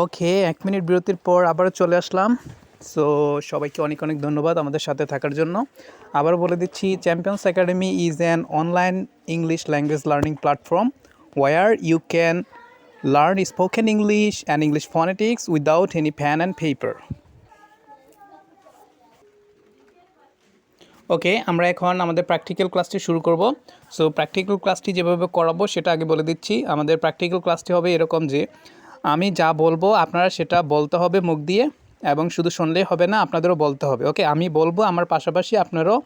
ওকে, ১ minute বিরতির পর আবারও চলে আসলাম। সো সবাইকে অনেক অনেক ধন্যবাদ আমাদের সাথে থাকার জন্য। আবারও বলে দিচ্ছি, champions academy is an online English language learning platform where you can learn spoken English and English phonetics without any pen and paper. ওকে, আমরা এখন আমাদের প্র্যাকটিক্যাল ক্লাসটি শুরু করব। সো প্র্যাকটিক্যাল ক্লাসটি যেভাবে করাবো সেটা আগে বলে দিচ্ছি। আমাদের প্র্যাকটিক্যাল ক্লাসটি হবে এরকম যে আমি যা বলবো আপনারা সেটা বলতে হবে মুখ দিয়ে, এবং শুধু শুনলেই হবে না, আপনাদেরও বলতে হবে। ওকে, আমি বলবো, আমার পাশাপাশি আপনারাও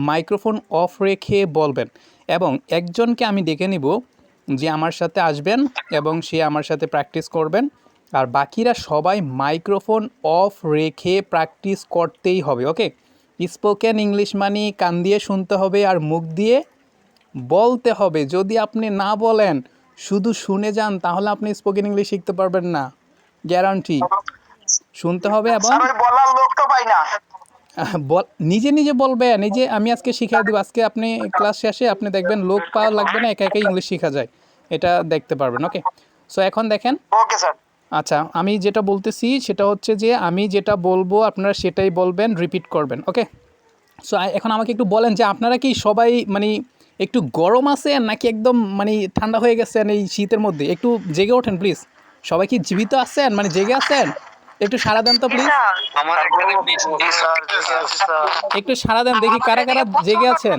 মাইক্রোফোন অফ রেখে বলবেন, এবং একজনকে আমি ডেকে নিব যে আমার সাথে আসবেন এবং সে আমার সাথে প্র্যাকটিস করবেন, আর বাকিরা সবাই মাইক্রোফোন অফ রেখে প্র্যাকটিস করতেই হবে। ওকে, স্পোকেন ইংলিশ মানে কান দিয়ে শুনতে হবে আর মুখ দিয়ে বলতে হবে। যদি আপনি না বলেন, শুধু শুনে যান, তাহলে আপনি স্পোকেন ইংলিশ শিখতে পারবেন না, গ্যারান্টি। শুনতে হবে এবং বলার লোক তো পাই না। নিজে নিজে বলবেন। এই যে আমি আজকে শিখিয়ে দেবো, আজকে আপনি ক্লাস শেষে আপনি দেখবেন লোক পাওয়া লাগবে না, একা একা ইংলিশ শেখা যায়, এটা দেখতে পারবেন। ওকে, সো এখন দেখেন। Okay sir. আচ্ছা, আমি যেটা বলতেছি সেটা হচ্ছে যে আমি যেটা বলবো আপনারা সেটাই বলবেন, রিপিট করবেন। ওকে, সো এখন আমাকে একটু বলেন যে আপনারা কি সবাই মানে একটু গরম আছেন নাকি একদম মানে ঠান্ডা হয়ে গেছেন এই শীতের মধ্যে? একটু জেগে ওঠেন প্লিজ। সবাই কি জীবিত আছেন, মানে জেগে আছেন? একটু সাড়া দেন তো প্লিজ, একটু সাড়া দেন দেখি কারা কারা জেগে আছেন,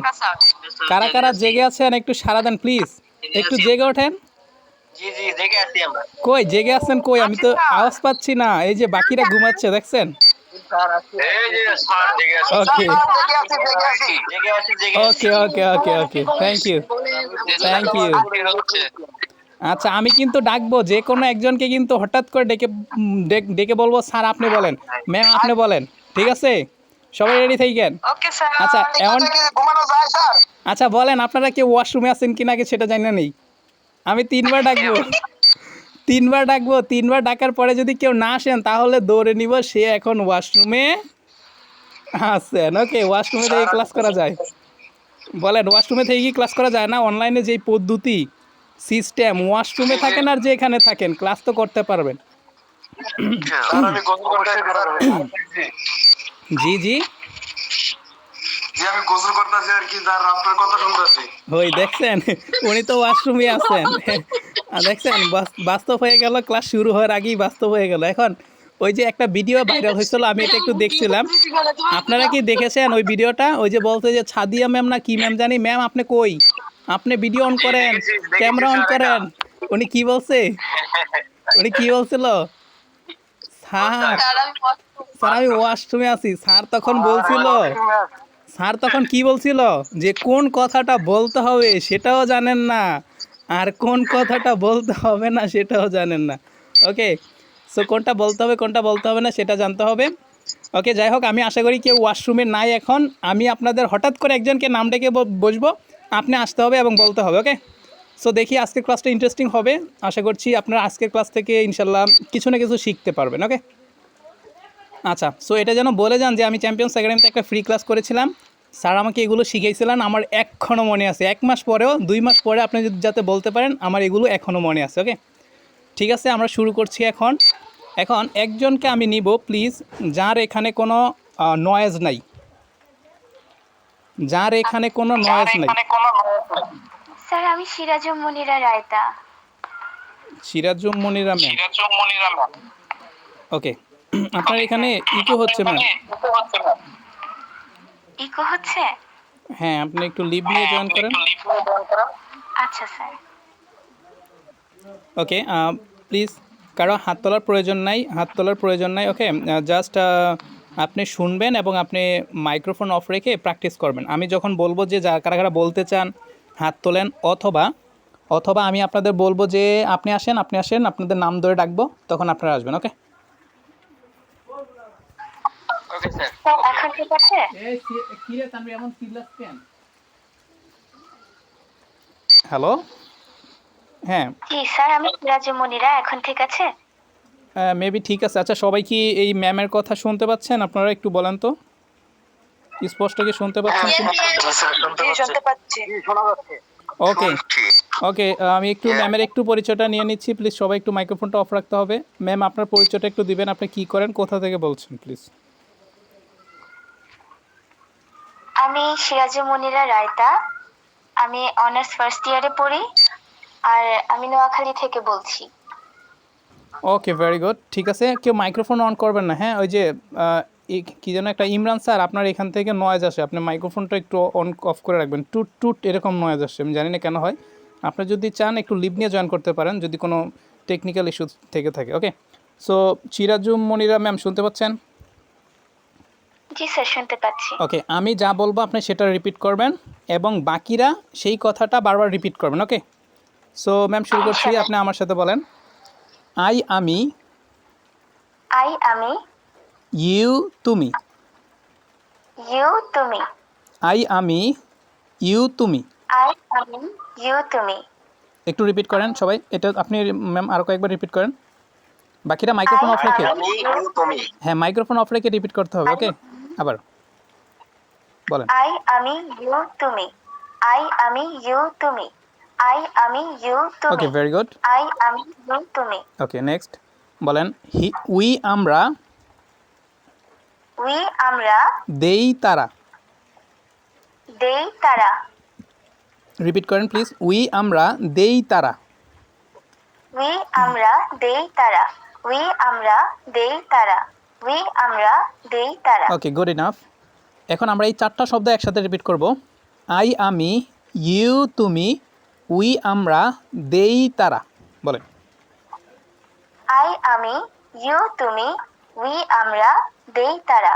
কারা কারা জেগে আছেন একটু সাড়া দেন প্লিজ, একটু জেগে ওঠেন। কই জেগে আছেন কই? আমি তো আওয়াজ পাচ্ছি না। এই যে বাকিরা ঘুমাচ্ছে, দেখছেন? ওকে ওকে ওকে ওকে ওকে, থ্যাংক ইউ থ্যাংক ইউ। আচ্ছা, আমি কিন্তু ডাকবো যে কোনো একজনকে, কিন্তু হঠাৎ করে ডেকে ডেকে বলবো স্যার আপনি বলেন, ম্যাম আপনি বলেন, ঠিক আছে? সবাই রেডি থাকেন। আচ্ছা এমন, আচ্ছা বলেন আপনারা কেউ ওয়াশরুমে আছেন কি নাকি সেটা জানি না নেই। আমি 3বার ডাকবো, 3বার ডাকবো, 3বার ডাকার পরে যদি কেউ না আসেন তাহলে দৌড়ে নিব সে এখন ওয়াশরুমে আছেন। ওকে, ওয়াশরুমে থেকে ক্লাস করা যায়? বলেন, ওয়াশরুমে থেকে কি ক্লাস করা যায় না? অনলাইনে যেই পদ্ধতি সিস্টেম, ওয়াশরুমে থাকেন আর যে এখানে থাকেন ক্লাস তো করতে পারবেন। জি জি, আমি গোসল করতেছি আর কি, তার আপনার কথা শুনতেছি। ওই দেখছেন, উনি তো ওয়াশরুমে আছেন। দেখছেন, বাস্তব হয়ে গেল, ক্লাস শুরু হওয়ার আগেই বাস্তব হয়ে গেল। এখন ওই যে একটা ভিডিও ভাইরাল হয়েছিল, আমি এটা একটু দেখছিলাম, আপনারা কি দেখেছেন ওই ভিডিওটা? ওই যে বলতে যে ছাদিয়া ম্যাম না কি ম্যাম জানি, ম্যাম আপনি কই, আপনি ভিডিও অন করেন, ক্যামেরা অন করেন। উনি কি বলছে, উনি কি বলছিল? স্যার স্যার আমি ওয়াশরুমে আছি। স্যার তখন বলছিল, স্যার তখন কি বলছিল যে কোন কথাটা বলতে হবে সেটাও জানেন না, আর কোন কথাটা বলতে হবে না সেটাও জানেন না। ওকে, সো কোনটা বলতে হবে কোনটা বলতে হবে না সেটা জানতে হবে। ওকে, যাই হোক, আমি আশা করি কেউ ওয়াশরুমে নাই এখন। আমি আপনাদের হঠাৎ করে একজনকে নাম ডেকে বসবো, আপনি আসতে হবে এবং বলতে হবে। ওকে, সো দেখি আজকের ক্লাসটা ইন্টারেস্টিং হবে। আশা করছি আপনারা আজকের ক্লাস থেকে ইনশাল্লাহ কিছু না কিছু শিখতে পারবেন। ওকে, আচ্ছা, সো এটা যেন বলে যান যে আমি চ্যাম্পিয়ন্স একাডেমিতে একটা ফ্রি ক্লাস করেছিলাম, স্যার আমাকে এগুলো শিখিয়েছিলেন, আমার এখনও মনে আছে। 1 মাস পরেও 2 মাস পরে আপনি যদি যাতে বলতে পারেন আমার এগুলো এখনও মনে আছে। ওকে, ঠিক আছে, আমরা শুরু করছি এখন। এখন একজনকে আমি নিব প্লিজ, যার এখানে কোনো নয়েজ নাই, যার এখানে কোনো নয়েজ নাই। স্যার আমি সিরাজুম মনিরা রায়তা। সিরাজুম মনিরা ম্যাম, ওকে। আপনার এখানে ইকো হচ্ছে ম্যাম। ইকো হচ্ছে? হ্যাঁ, আপনি একটু লিভ নিয়ে জয়েন করেন। আচ্ছা স্যার। ওকে, প্লিজ কারো হাত তোলার প্রয়োজন নাই, হাত তোলার প্রয়োজন নাই। ওকে, জাস্ট আপনি শুনবেন এবং আপনি মাইক্রোফোন অফ রেখে প্র্যাকটিস করবেন। আমি যখন বলবো যে যা কারা কারা বলতে চান হাত তোলেন, অথবা অথবা আমি আপনাদের বলবো যে আপনি আসেন, আপনি আসেন, আপনাদের নাম ধরে ডাকবো, তখন আপনারা আসবেন। ওকে, ওকে স্যার। এখন ঠিক আছে? হ্যালো, হ্যাঁ জি স্যার, আমি সিরাজুম মনিরা, এখন ঠিক আছে? মেবি ঠিক আছে। আচ্ছা, সবাই কি এই ম্যামের কথা শুনতে পাচ্ছেন? আপনারা একটু বলেন তো, স্পষ্ট কি শুনতে পাচ্ছেন? শুনতে পাচ্ছি, শোনা যাচ্ছে। ওকে শুনছি। ওকে আমি একটু ম্যামের একটু পরিচয়টা নিয়ে নিচ্ছি প্লিজ সবাই একটু মাইক্রোফোনটা অফ রাখতে হবে ম্যাম আপনার পরিচয়টা একটু দিবেন আপনি কি করেন কোথা থেকে বলছেন প্লিজ আমি সিরাজু মনিরা রায়তা। আমি অনার্স ফার্স্ট ইয়ারে পড়ি। আর আমি নোয়াখালী থেকে বলছি। ওকে ভেরি গুড ঠিক আছে কেউ মাইক্রোফোন অন করবেন না হ্যাঁ ওই যে কি যেন একটা ইমরান স্যার আপনার এখান থেকে নয়েজ আসে আপনি মাইক্রোফোনটা একটু অন অফ করে রাখবেন টুট টুট এরকম নয়েজ আসে আমি জানি না কেন হয় আপনি যদি চান একটু লিভ নিয়ে জয়েন করতে পারেন যদি কোনো টেকনিক্যাল ইস্যু থেকে থাকে okay so Sirajum Monira ma'am শুনতে পাচ্ছেন জি স্যার, শুনতে পাচ্ছি। ওকে আমি যা বলবো আপনি সেটা রিপিট করবেন এবং বাকিরা সেই কথাটা বারবার রিপিট করবেন ওকে সো ম্যাম শুরু করছি আপনি আমার সাথে বলেন আমি আমি ইউ তুমি ইউ তুমি আমি ইউ তুমি আমি ইউ তুমি একটু রিপিট করেন সবাই এটা আপনি ম্যাম আরও কয়েকবার রিপিট করেন বাকিরা মাইক্রোফোন অফ রেখে তুমি হ্যাঁ মাইক্রোফোন অফ রেখে রিপিট করতে হবে ওকে আবার বলেন আমি ইউ তুমি আমি ইউ তুমি আমি ইউ তুমি ওকে ভেরি গুড আমি ইউ তুমি ওকে নেক্সট বলেন উই আমরা উই আমরা দেই তারা দেই তারা রিপিট করেন প্লিজ উই আমরা দেই তারা উই আমরা দেই তারা উই আমরা দেই তারা উই আমরা দেই তারা ওকে গুড ইনাফ এখন আমরা এই চারটা শব্দ একসাথে রিপিট করব আমি ইউ তুমি উই আমরা দেই তারা বলেন আমি ইউ তুমি উই আমরা দেই তারা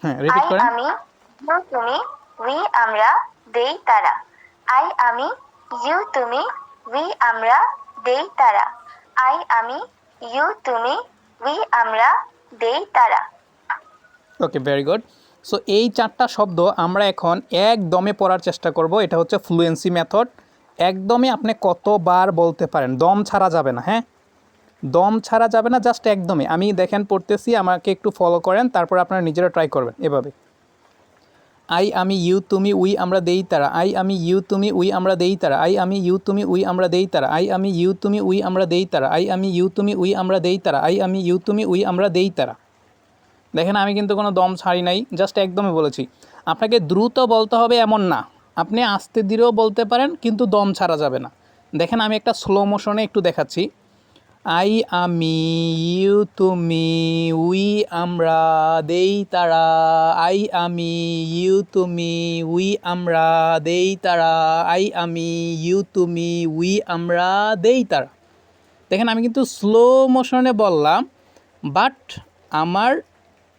হ্যাঁ রিপিট করেন আমি ইউ তুমি উই আমরা দেই তারা আমি ইউ তুমি উই আমরা দেই তারা আমি ইউ তুমি উই আমরা দেই তারা ওকে ভেরি গুড সো এই চারটা শব্দ আমরা এখন একদমে পড়ার চেষ্টা করব এটা হচ্ছে ফ্লুয়েন্সি মেথড একদমে আপনি কতবার বলতে পারেন দম ছাড়া যাবে না হ্যাঁ দম ছাড়া যাবে না জাস্ট একদমই আমি দেখেন পড়তেছি আমাকে একটু ফলো করেন তারপর আপনারা নিজেরা ট্রাই করবেন এভাবে আমি ইউ তুমি উই আমরা দেই তারা আমি ইউ তুমি উই আমরা দেই তারা আমি ইউ তুমি উই আমরা দেই তারা আমি ইউ তুমি উই আমরা দেই তারা আমি ইউ তুমি উই আমরা দেই তারা আমি ইউ তুমি উই আমরা দেই তারা দেখেন আমি কিন্তু কোনো দম ছাড়ি নাই জাস্ট একদমই বলেছি আপনাকে দ্রুত বলতে হবে এমন না আপনি আস্তে ধীরেও বলতে পারেন কিন্তু দম ছাড়া যাবে না দেখেন আমি একটা স্লো মোশনে একটু দেখাচ্ছি আমি ইউ তুমি উই আমরা দেই তারা আমি ইউ তুমি উই আমরা দেই তারা আমি ইউ তুমি উই আমরা দেই তারা দেখেন আমি কিন্তু স্লো মোশনে বললাম বাট আমার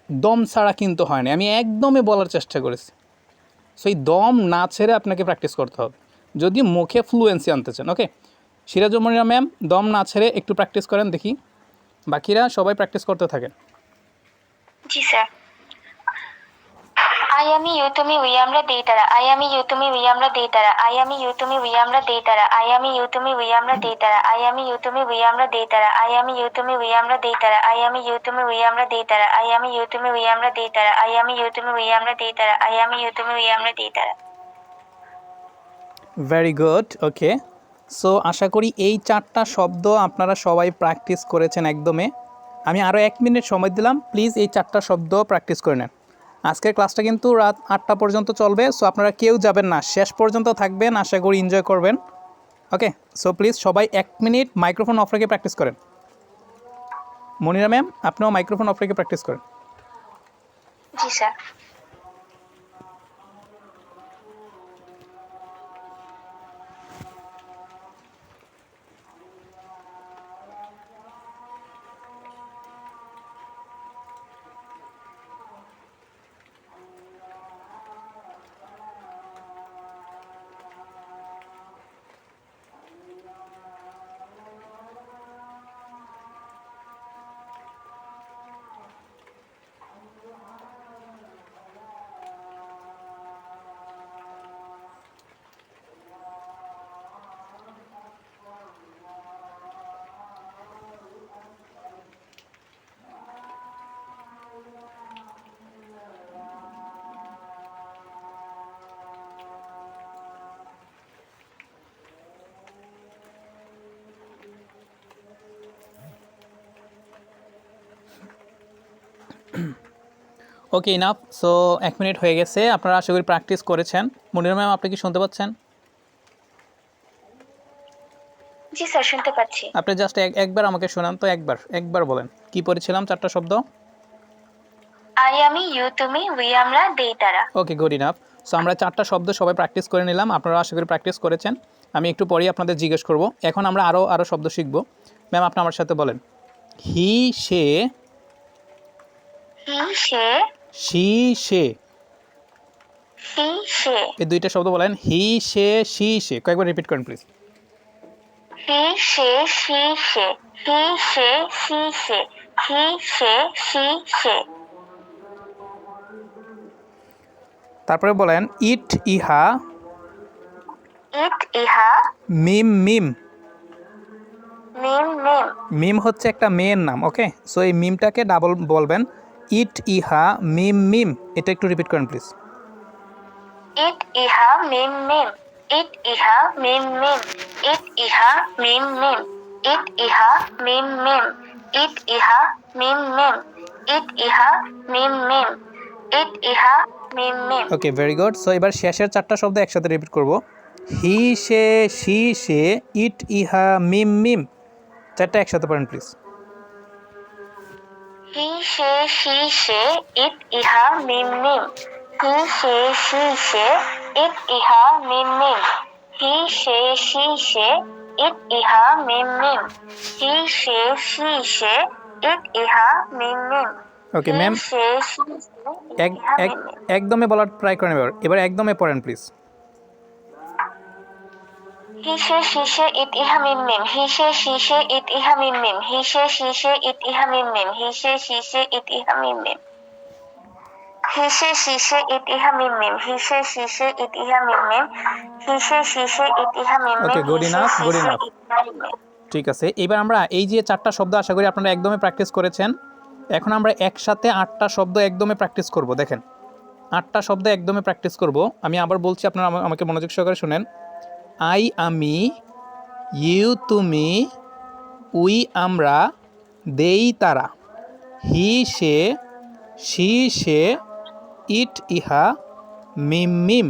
দম ছাড়া কিন্তু হয় না আমি একদমই বলার চেষ্টা করেছি সো এই দম না ছেড়ে আপনাকে প্র্যাকটিস করতে হবে যদি মুখে ফ্লুয়েন্সি আনতে চান ওকে সিরাজুল মনিরা ম্যাম দম না ছেড়ে একটু প্র্যাকটিস করেন দেখি বাকিরা সবাই প্র্যাকটিস করতে থাকেন জি স্যার আমি ইউ তুমি উই আমরা দেই তারা আমি ইউ তুমি উই আমরা দেই তারা আমি ইউ তুমি উই আমরা দেই তারা আমি ইউ তুমি উই আমরা দেই তারা আমি ইউ তুমি উই আমরা দেই তারা আমি ইউ তুমি উই আমরা দেই তারা আমি ইউ তুমি উই আমরা দেই তারা আমি ইউ তুমি উই আমরা দেই তারা আমি ইউ তুমি উই আমরা দেই তারা আমি ইউ তুমি উই আমরা দেই তারা ভেরি গুড ওকে সো আশা করি এই চারটা শব্দ আপনারা সবাই প্র্যাকটিস করেছেন একদমে আমি আরও 1 মিনিট সময় দিলাম প্লিজ এই চারটা শব্দ প্র্যাকটিস করে নেন আজকের ক্লাসটা কিন্তু রাত 8টা পর্যন্ত চলবে সো আপনারা কেউ যাবেন না শেষ পর্যন্ত থাকবেন আশা করি এনজয় করবেন ওকে সো প্লিজ সবাই 1 মিনিট মাইক্রোফোন অফ রেখে প্র্যাকটিস করেন মনিরা ম্যাম আপনিও মাইক্রোফোন অফ রেখে প্র্যাকটিস করেন জি sir okay enough. So 1 minute হয়ে গেছে, আপনারা আশা করি প্র্যাকটিস করেছেন। মনিরা ম্যাম, আপনি কি শুনতে পাচ্ছেন? জি স্যার, শুনতে পাচ্ছি। আপনি জাস্ট একবার আমাকে শোনান তো, একবার বলেন কি পড়েছিলাম 4টা শব্দ। আই আমি, ইউ তুমি, উই আমরা, দেই তারা। ওকে, গুড ইনাফ। সো আমরা 4টা শব্দ সবাই প্র্যাকটিস করে নিলাম, আপনারা আশা করি প্র্যাকটিস করেছেন। আমি একটু পরেই আপনাদের জিজ্ঞেস করব। এখন আমরা আরও শব্দ শিখব। ম্যাম, আপনি আমার সাথে বলেন। হি সে, he say, she say, she সে। এই 2টা শব্দ বলেন। হি সে, শি সে, কয়েকবার রিপিট করেন প্লিজ। হি সে, সি সে, হি সে, সি সে, হি সে, সি সে। তারপরে বলেন ইট ইহা, ইট ইহা, মিম মিম। মিম মিম। মিম হচ্ছে একটা মেয়ের নাম, ওকে? সো এই মিমটাকে ডাবল বলবেন। ইট ইহা মিম মিম, এটা একটু রিপিট করেন প্লিজ। ইট ইহা, মিম মিম। ইট ইহা, মিম মিম। ইট ইহা, মিম মিম। ইট ইহা, মিম মিম। ইট ইহা, মিম মিম। ইট ইহা, মিম মিম। ইট ইহা, মিম মিম। ওকে, ভেরি গুড। সো এবার শেষের 4টা শব্দ একসাথে রিপিট করব। হি সে, শি সে, ইট ইহা মিম মিম। 4টা একসাথে পড়েন প্লিজ। হি সে, সি সে, ইট ইহা, মিম মিম। হি সে, সি সে, ইট ইহা, মিম মিম। হি সে, সি সে, ইট ইহা, মিম মিম। হি সে, সি সে, ইট ইহা, মিম মিম। ওকে ম্যাম, হি সে, সি সে, ইট ইহা, মিম মিম। একদমে বলার ট্রাই করেন। এবার একদমে পড়েন প্লিজ। হি সে, সি সে, ইট ইহা, মিম মিম। হি সে, সি সে, ইট ইহা, মিম মিম। হি সে, সি সে, ইট ইহা, মিম মিম। হি সে, সি সে, ইট ইহা, মিম মিম। হি সে, সি সে, ইট ইহা, মিম মিম। হি সে, সি সে, ইট ইহা, মিম মিম। হি সে, সি সে, ইট ইহা, Mim Mim. Okay, good he সে, ইনাফ, সি গুড সে, ইনাফ। ইট ইহা, মিম মিম। ঠিক আছে, এবার আমরা এই যে 4টা শব্দ আশা করি আপনারা একদমই প্র্যাকটিস করেছেন। এখন আমরা একসাথে 8টা শব্দ একদমই প্র্যাকটিস করব। দেখেন, 8টা শব্দ একদমই প্র্যাকটিস করব। আমি আবার বলছি, আপনারা আমাকে মনোযোগ সহকারে শুনেন। আই আমি, ইউ তুমি, উই আমরা, দেই তারা। He say, she say, it ইহা, মিম মিম।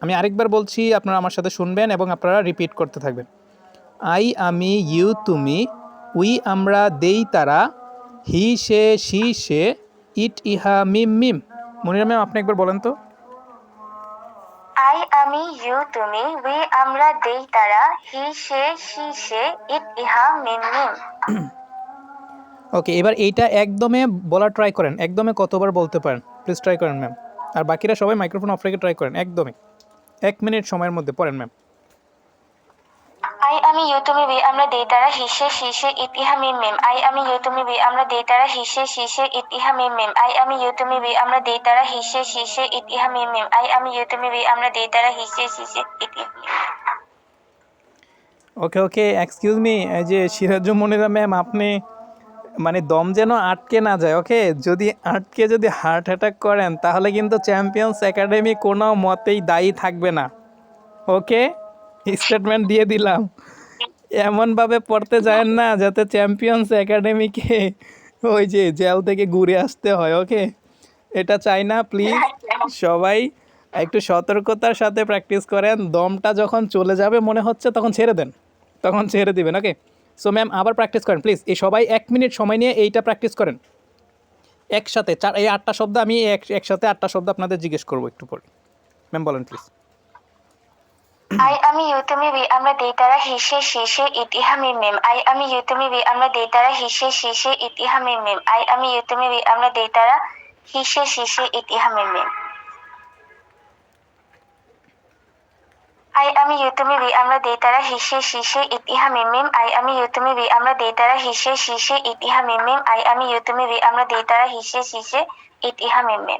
আমি আরেকবার বলছি, আপনারা আমার সাথে শুনবেন এবং আপনারা রিপিট করতে থাকবেন। আই আমি, ইউ তুমি, উই আমরা, দেই তারা। He say, she say, it ইহা, মিম মিম। মনিরা ম্যাম, আপনি একবার বলেন তো। আই আমি, ইউ তুমি, উই আমরা, দেই তারা। হি সে, সি সে, ইট ইহা, মিম মিম। ওকে, এবার এইটা একদমে বলা ট্রাই করেন। একদমে কতবার বলতে পারেন প্লিজ ট্রাই করেন ম্যাম। আর বাকিরা সবাই মাইক্রোফোন অফ রেখে ট্রাই করেন। একদমই 1 মিনিট সময়ের মধ্যে পড়েন ম্যাম। আই আমি, ইউ তুমি, উই আমরা, দেই তারা। হি সে, সি সে, ইট ইহা, মিম মিম। আই আমি, ইউ তুমি, উই আমরা, দেই তারা। হি সে, সি সে, ইট ইহা, মিম মিম। আই আমি, ইউ তুমি, উই আমরা, দেই তারা। হি সে, সি সে, ইট ইহা, মিম মিম। আই আমি, ইউ তুমি, উই আমরা, দেই তারা। হি সে, সি সে, ইট ইহা, মিম মিম। ওকে ওকে, এক্সকিউজ মি, এই যে সিরাজুম মনিরা ম্যাম, আপনি মানে দম যেন আটকে না যায়, ওকে? যদি হার্ট অ্যাটাক করেন তাহলে কিন্তু চ্যাম্পিয়ন্স একাডেমি কোনো মতেই দায়ী থাকবে না, ওকে? স্টেটমেন্ট দিয়ে দিলাম। এমনভাবে পড়তে যায় না যাতে চ্যাম্পিয়ন্স একাডেমিকে ওই যে জেল থেকে ঘুরে আসতে হয়, ওকে? এটা চাই না, প্লিজ। সবাই একটু সতর্কতার সাথে প্র্যাকটিস করেন। দমটা যখন চলে যাবে মনে হচ্ছে তখন ছেড়ে দেন, তখন ছেড়ে দিবেন, ওকে? সো ম্যাম, আবার প্র্যাকটিস করেন প্লিজ। এই সবাই 1 মিনিট সময় নিয়ে এইটা প্র্যাকটিস করেন একসাথে। এই 8টা শব্দ আমি একসাথে 8টা শব্দ আপনাদের জিজ্ঞেস করবো একটু পরে। ম্যাম বলেন প্লিজ। আই আমি, ইউ তুমি, উই আমরা, দেই তারা। হি সে, সি সে, ইট ইহা, মিম মিম। আই আমি, ইউ তুমি, উই আমরা, দেই তারা। হি সে, সি সে, ইট ইহা, মিম মিম। আই আমি, ইউ তুমি, উই আমরা, দেই তারা। হি সে, সি সে, ইট ইহা, মিম মিম। আই আমি, ইউ তুমি, উই আমরা, দেই তারা। হি সে, সি সে, ইট ইহা, মিম মিম। আই আমি, ইউ তুমি, উই আমরা, দেই তারা। হি সে, সি সে, ইট ইহা, মিম মিম। আই আমি, ইউ তুমি, উই আমরা, দেই তারা। হি সে, সি সে, ইট ইহা, মিম মিম।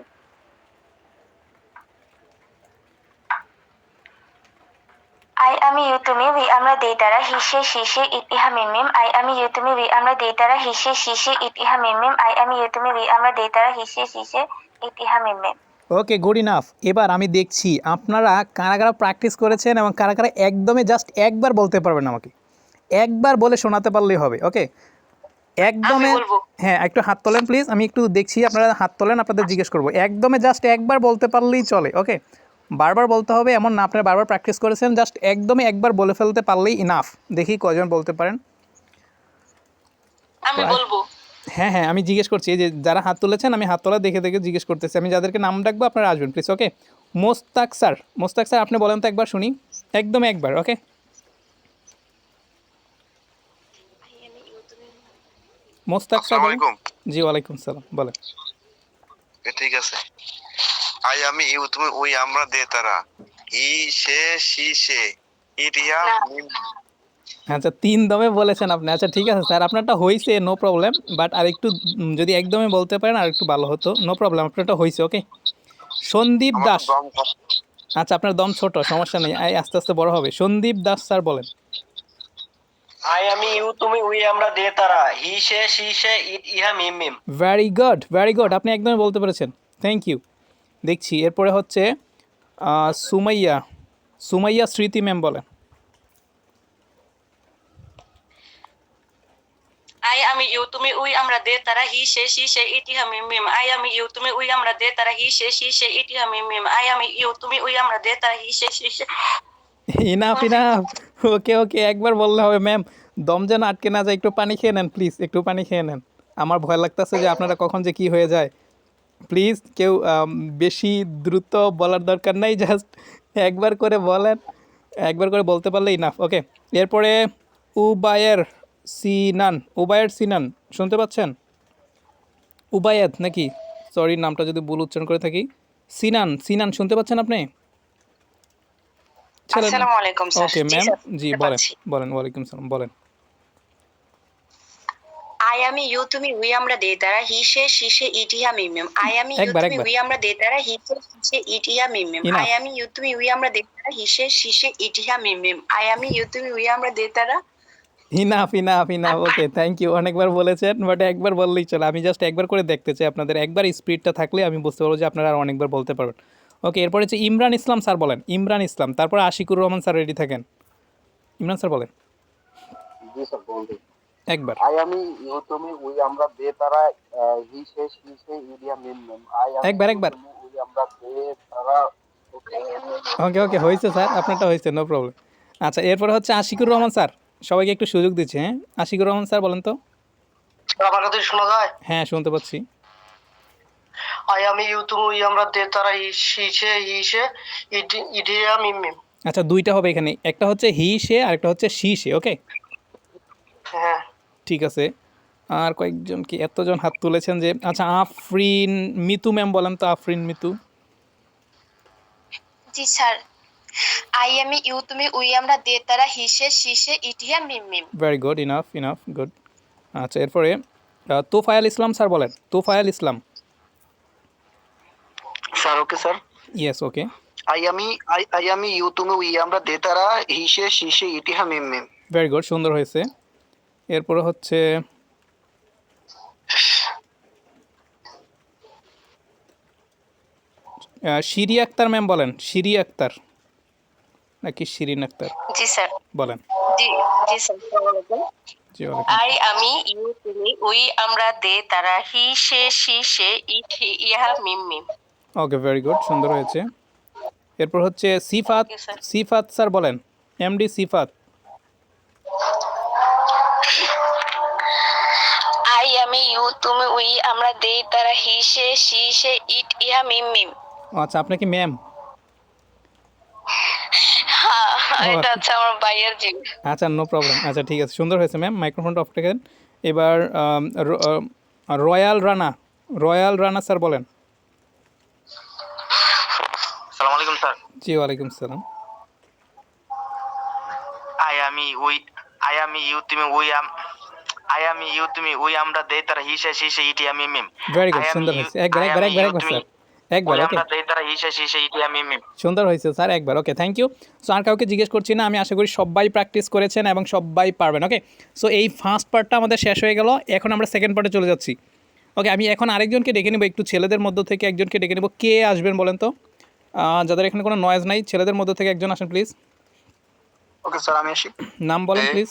আই আমি, ইউ তুমি, উই আমরা, দেই তারা। হি সে, সি সে, ইট ইহা, মিম মিম। আই আমি, ইউ তুমি, উই আমরা, দেই তারা। হি সে, সি সে, ইট ইহা, মিম মিম। আই আমি, ইউ তুমি, উই আমরা, দেই তারা। হি সে, সি সে, ইট ইহা, Mim Mim. Okay, good enough. এবার আমি দেখছি আপনারা কারা কারা প্র্যাকটিস করেছেন এবং কারা কারা একদমই জাস্ট একবার বলতে পারবেন। আমাকে একবার বলে শোনাতে পারলেই হবে, ওকে? একদমে হ্যাঁ একটু হাত তোলেন প্লিজ, আমি একটু দেখছি আপনারা হাত তোলেন, আপনাদের জিজ্ঞেস করবো। একদমে জাস্ট একবার বলতে পারলেই চলে, ওকে? বারবার বলতে হবে এমন না, আপনারা বারবার প্র্যাকটিস করেছেন, জাস্ট একদমই একবার বলে ফেলতে পারলেই ইনাফ। দেখি কয়জন বলতে পারেন। আমি বলবো। হ্যাঁ হ্যাঁ আমি জিজ্ঞেস করছি, এই যে যারা হাত তুলেছেন আমি হাত তোলা দেখে দেখে জিজ্ঞেস করতেছি। আমি যাদেরকে নাম ডাকবো আপনারা আসবেন please, okay? Mostak sir, Mostak sir আপনি বলেন তো একবার শুনি, একদম একবার, ওকে? মোস্তাক স্যার বলেন। জি ওয়ালাইকুম সালাম, বলেন। ঠিক আছে। আই আমি ইউ তুমি উই আমরা দে তারা হি সে সি সে ইট ইয়া মিম। আচ্ছা 3 দমে বলেছেন আপনি। আচ্ছা ঠিক আছে স্যার, আপনারটা হয়েছে, নো প্রবলেম, বাট আর একটু যদি একদমই বলতে পারেন আর একটু ভালো হতো। নো প্রবলেম, আপনারটা হয়েছে, ওকে? সন্দীপ আমার দাস, তো দম কম। আচ্ছা আপনার দম ছোট, সমস্যা নেই, আস্তে আস্তে বড় হবে। সন্দীপ দাস স্যার বলেন। আই আমি ইউ তুমি উই আমরা দে তারা হি সে সি সে ইট ইহা Mim Mim. Very good, very good, আপনি একদমই বলতে পেরেছেন, থ্যাংক ইউ। দেখছি এরপরে হচ্ছে সুমাইয়া, সুমাইয়া স্মৃতি ম্যাম বলেন। আই আমি ইউ তুমি উই আমরা দে তারা হি সে সি সে ইট ইহা মিম মিম। আই আমি ইউ তুমি উই আমরা দে তারা হি সে সি সে ইট ইহা মিম মিম। আই আমি ইউ তুমি উই আমরা দে তারা হি সে সি সে। ইনাফ ইনাফ, ওকে ওকে, একবার বললে হবে ম্যাম, দম যেন আটকে না যায়। একটু পানি খেয়ে নেন প্লিজ, একটু পানি খেয়ে নেন। আমার ভয় লাগতেছে যে আপনারা কখন যে কি হয়ে যায়। প্লিজ কেউ বেশি দ্রুত বলার দরকার নাই, জাস্ট একবার করে বলেন, একবার করে বলতে পারলে ইনাফ, ওকে? এরপরে উবায়ের সিনান, উবায়ের সিনান শুনতে পাচ্ছেন? উবায়েদ নাকি, সরি নামটা যদি ভুল উচ্চারণ করে থাকি। সিনান, সিনান শুনতে পাচ্ছেন আপনি? আসসালামু আলাইকুম স্যার। ওকে জি ম্যাম, স্যার, জি শুনতে বলেন পাচ্ছি। বলেন, ওয়ালাইকুম সালাম, বলেন। আই আমি ইউ তুমি উই আমরা দে তারা হি সে সি সে ইট ইহা মিম মিম। আই আমি ইউ একবার তুমি একবার উই আমরা দে তারা হি সে সি সে ইট ইহা মিম মিম। Enough. আই আমি ইউ তুমি উই আমরা দে তারা হি সে সি সে ইট ইহা মিম মিম। আই আমি ইউ তুমি উই আমরা দে তারা। Enough enough enough, okay thank you, অনেকবার বলেছেন, বাট একবার বললেই চলে। আমি জাস্ট একবার করে দেখতে চাই আপনাদের, একবার স্পিডটা থাকলে আমি বুঝতে পারবো যে আপনারা আর অনেকবার বলতে পারবেন। ওকে এরপরে হচ্ছে ইমরান ইসলাম স্যার বলেন। ইমরান ইসলাম, তারপর আশিকুর রহমান স্যার রেডি থাকেন। ইমরান স্যার বলেন জি স্যার বলুন। একবার। আই আমি ইউ তুমি উই আমরা দে তারা হি সে সি সে ইট ইয়া মিম মিম। আই আমি একবার ইউ একবার তুমি উই আমরা দে তারা। ওকে ওকে ওকে হয়েছে স্যার, আপনারটা হয়েছে, নো প্রবলেম। আচ্ছা এরপরে হচ্ছে আশিকুর রহমান স্যার, সবাইকে একটু সুযোগ দিচ্ছে, হ্যাঁ? আশিকুর রহমান স্যার বলেন তো। আমার কথা শোনা যায়? হ্যাঁ শুনতে পাচ্ছি। আই আমি ইউ তুমি উই আমরা দে তারা হি সে ইট ইট ইহা মিম মিম। আচ্ছা দুইটা হবে এখানে, একটা হচ্ছে হি সে আর একটা হচ্ছে সি সে, ওকে? হ্যাঁ ঠিক আছে। আর কয়েকজন কি এতজন হাত তুলেছেন যে, আচ্ছা আফরিন মিতু ম্যাম বলেন তো, আফরিন মিতু। জি স্যার। আই আমি ইউ তুমি উই আমরা দে তারা হি সে সি সে ইট ইহা Mim Mim. Very good, enough enough, good. আচ্ছা এরপরে তোফায়াল ইসলাম স্যার বলেন। Tofayal Islam. Sir. Okay sir. Yes okay, I আমি ইউ তুমি উই আমরা দে তারা হি সে সি সে ইট ইহা মিম মিম। ভেরি গুড, সুন্দর হয়েছে। এরপরে হচ্ছে শিরি আক্তার ম্যাম বলেন। শিরি আক্তার নাকি শিরিন আক্তার জি স্যার। বলেন। জি জি স্যার, আসসালামু আলাইকুম। জি ওয়ালাইকুম। আই আমি ইউ তুমি উই আমরা দে তারা হি সে সি সে ইট ইহা মিম মিম। ওকে ভেরি গুড, সুন্দর হয়েছে। এরপর হচ্ছে সিফাত, Okay, sir. সিফাত স্যার বলেন। MD Sifat. আই আমি ইউ তুমি উই আমরা দে তারা হি সে সি সে ইট ইহা মিম মিম। আচ্ছা আপনি কি ম্যাম? হ্যাঁ, এটা হচ্ছে আমার ভাইয়ের জিম। আচ্ছা নো প্রবলেম, আচ্ছা ঠিক আছে, সুন্দর হয়েছে ম্যাম, মাইক্রোফোনটা অফ রেখেন। এবার royal Rana, royal Rana sir বলেন। আসসালামু আলাইকুম স্যার। জি ওয়ালাইকুম সালাম। আই আমি ইউ তুমি উই আই আমি ইউ তুমি উই আমরা দে তারা হি সে সি সে ইট ইহা মিম মিম। ভেরি গুড, সুন্দর হয়েছে। একবার একবার একবার একবার স্যার, একবার, ওকে? আমরা দে তারা হি সে সি সে ইট ইহা মিম মিম। সুন্দর হয়েছে স্যার, একবার, ওকে থ্যাংক ইউ। সো আর কাউকে জিজ্ঞেস করছি না, আমি আশা করি সবাই প্র্যাকটিস করেছেন এবং সবাই পারবেন, ওকে? সো এই ফার্স্ট পার্টটা আমাদের শেষ হয়ে গেল, এখন আমরা সেকেন্ড পার্টে চলে যাচ্ছি, ওকে? আমি এখন আরেকজনকে ডেকে নেব, একটু ছেলেদের মধ্য থেকে একজনকে ডেকে নেব। কে আসবেন বলেন তো? যাদের এখানে কোনো নয়েজ নাই, ছেলেদের মধ্য থেকে একজন আসেন প্লিজ। ওকে স্যার, আমি আসি। নাম বলেন প্লিজ।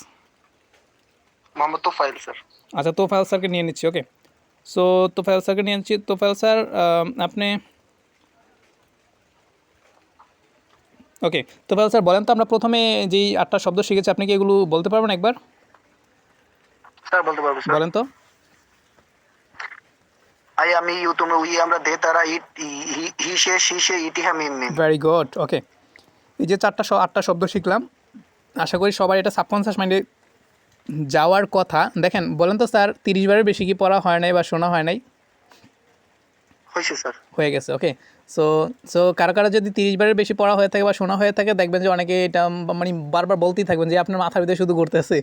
Mohammad Tofail sir. আচ্ছা, তোফায়েল স্যারকে নিয়ে নিচ্ছি। ওকে, সো তোফায়েল স্যারকে নিয়ে নিচ্ছি। তোফায়েল স্যার, আপনি ওকে, তোফায়েল স্যার বলেন তো, আমরা প্রথমে যেই 8টা শব্দ শিখেছি, আপনি কি এগুলো বলতে পারবেন একবার? স্যার বলতে পারবো স্যার। বলেন তো। আই আমি ইউ তুমি উই আমরা দে তারা ইট হি সে শি সে ইটি হাম ইম মিম। Very good. ওকে, এই যে 8টা শব্দ শিখলাম, আশা করি সবার এটা সাবকনসিয়াস মাইন্ডে যাওয়ার কথা। দেখেন, বলেন তো স্যার, 30 বারের বেশি কি পড়া হয় নাই বা শোনা হয় নাই? হয়েছে স্যার। হয়ে গেছে। ওকে, সো সো কারো কারো যদি 30 বারের বেশি পড়া হয়ে থাকে বা শোনা হয়ে থাকে, দেখবেন যে অনেকে এটা মানে বারবার বলতেই থাকবেন যে আপনার মাথার ভিতরে শুধু ঘুরতেছে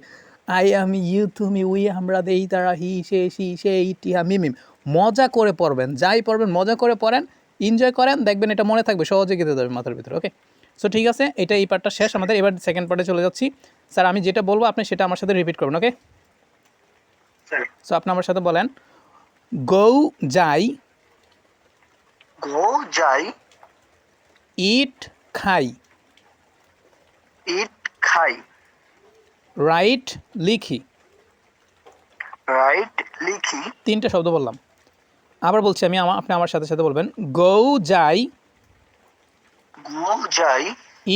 আই আমি ইউ তুমি উই আমরা দেই তারা হি সে শি সে ইটি হা মিম মিম। মজা করে পড়বেন, যাই পড়বেন মজা করে পড়েন, এনজয় করেন, দেখবেন এটা মনে থাকবে, সহজে গেঁথে যাবে মাথার ভিতরে। ওকে, সো ঠিক আছে, এটা এই পার্টটা শেষ আমাদের। এবার সেকেন্ড পার্টে চলে যাচ্ছি। স্যার, আমি যেটা বলবো আপনি সেটা আমার সাথে রিপিট করবেন। ওকে, স্যার সো আপনি আমার সাথে বলেন, গো যাই, গো যাই, ইট খাই, ইট খাই, রাইট লিখি। রাইট লিখি। 3টে শব্দ বললাম, আবার বলছি আমি, আপনি আমার সাথে সাথে বলবেন, গো যাই, গো যাই,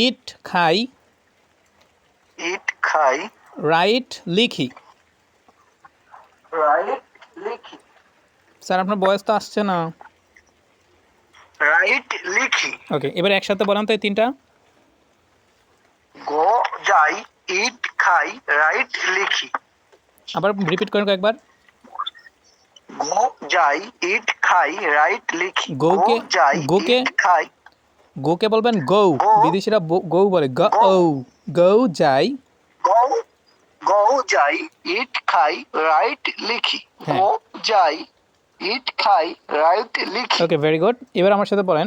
ইট খাই, ইট খাই, রাইট লিখি। রাইট লিখি। স্যার, আপনার বয়স তো আসছে না। রাইট লিখি। ওকে, এবার একসাথে বলেন তো এই 3টা। গো যাই, ইট খাই, রাইট লিখি। আবার রিপিট করেন কয়েকবার। গো যাই, ইট খাই, রাইট লিখি। গোকে যাই, গোকে ইট খাই, গোকে বলবেন গৌ, গো। বিদেশিরা গৌ বলে, গো। গৌ যাই। গো গো যাই, ইট খাই, রাইট লিখি। হ্যাঁ। গো যাই, ইট খাই, রাইট লিখি। ওকে, ভেরি গুড। এবার আমার সাথে বলেন,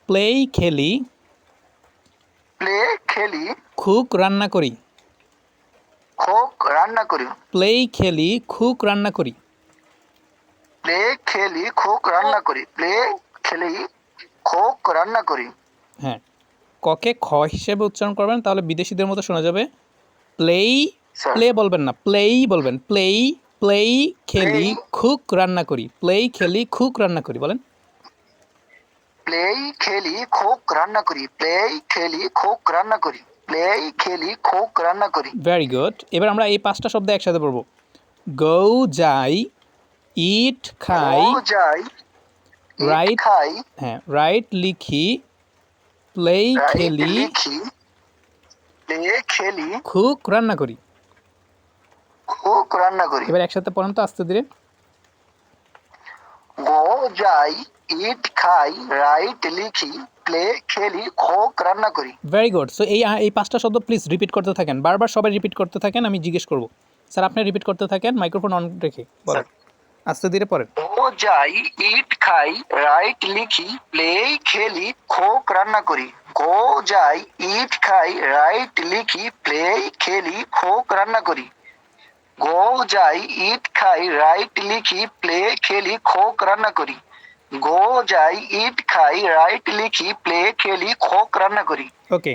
প্লে খেলি, প্লে খেলি, খুক রান্না করি। খোক রান্না করি। প্লে খেলি, খুক রান্না করি। প্লে খেলি, খোক রান্না করি। প্লে খেলি, খোক রান্না করি। হ্যাঁ, ককে খ হিসেবে উচ্চারণ করবেন, তাহলে বিদেশিদের মতো শোনা যাবে। প্লেই, স্যার। প্লে বলবেন না, প্লেই বলবেন। প্লেই, প্লেই খেলি, Play। খুক রান্না করি। প্লেই খেলি, খুক রান্না করি, বলেন। প্লে খেলি, খোক রান্না করি। প্লে খেলি, খোক রান্না করি। প্লে খেলি, খোক রান্না করি। Very good. এবার আমরা এই 5টা শব্দ একসাথে পড়বো। গো যাই, ইট খাই, গো যাই, ইট রাইট, খাই, হ্যাঁ, রাইট লিখি, প্লে রাইট খেলি, লিখি। প্লে খেলি, খুক রান্না করি। খোক রান্না করি। এবার একসাথে পড়েন তো আস্তে ধীরে। গো যাই, ইট খাই, রাইট লিখি, প্লে খেলি, খোক রান্না করি। Very good. সো এই 5টা শব্দ প্লিজ রিপিট করতে থাকেন, বারবার সবাই রিপিট করতে থাকেন, আমি জিজ্ঞেস করব। স্যার, আপনি রিপিট করতে থাকেন, মাইক্রোফোন অন রেখে পড়েন, আস্তে ধীরে পড়েন। গো যাই, ইট খাই, রাইট লিখি, প্লে খেলি, খোক রান্না করি। গো যাই, ইট খাই, রাইট লিখি, প্লে খেলি, খোক রান্না করি। গো যাই, ইট খাই, রাইট লিখি, প্লে খেলি, খোক রান্না করি। গো যাই, ইট খাই, রাইট লিখি, প্লে খেলি, খোক রান্না করি। ওকে,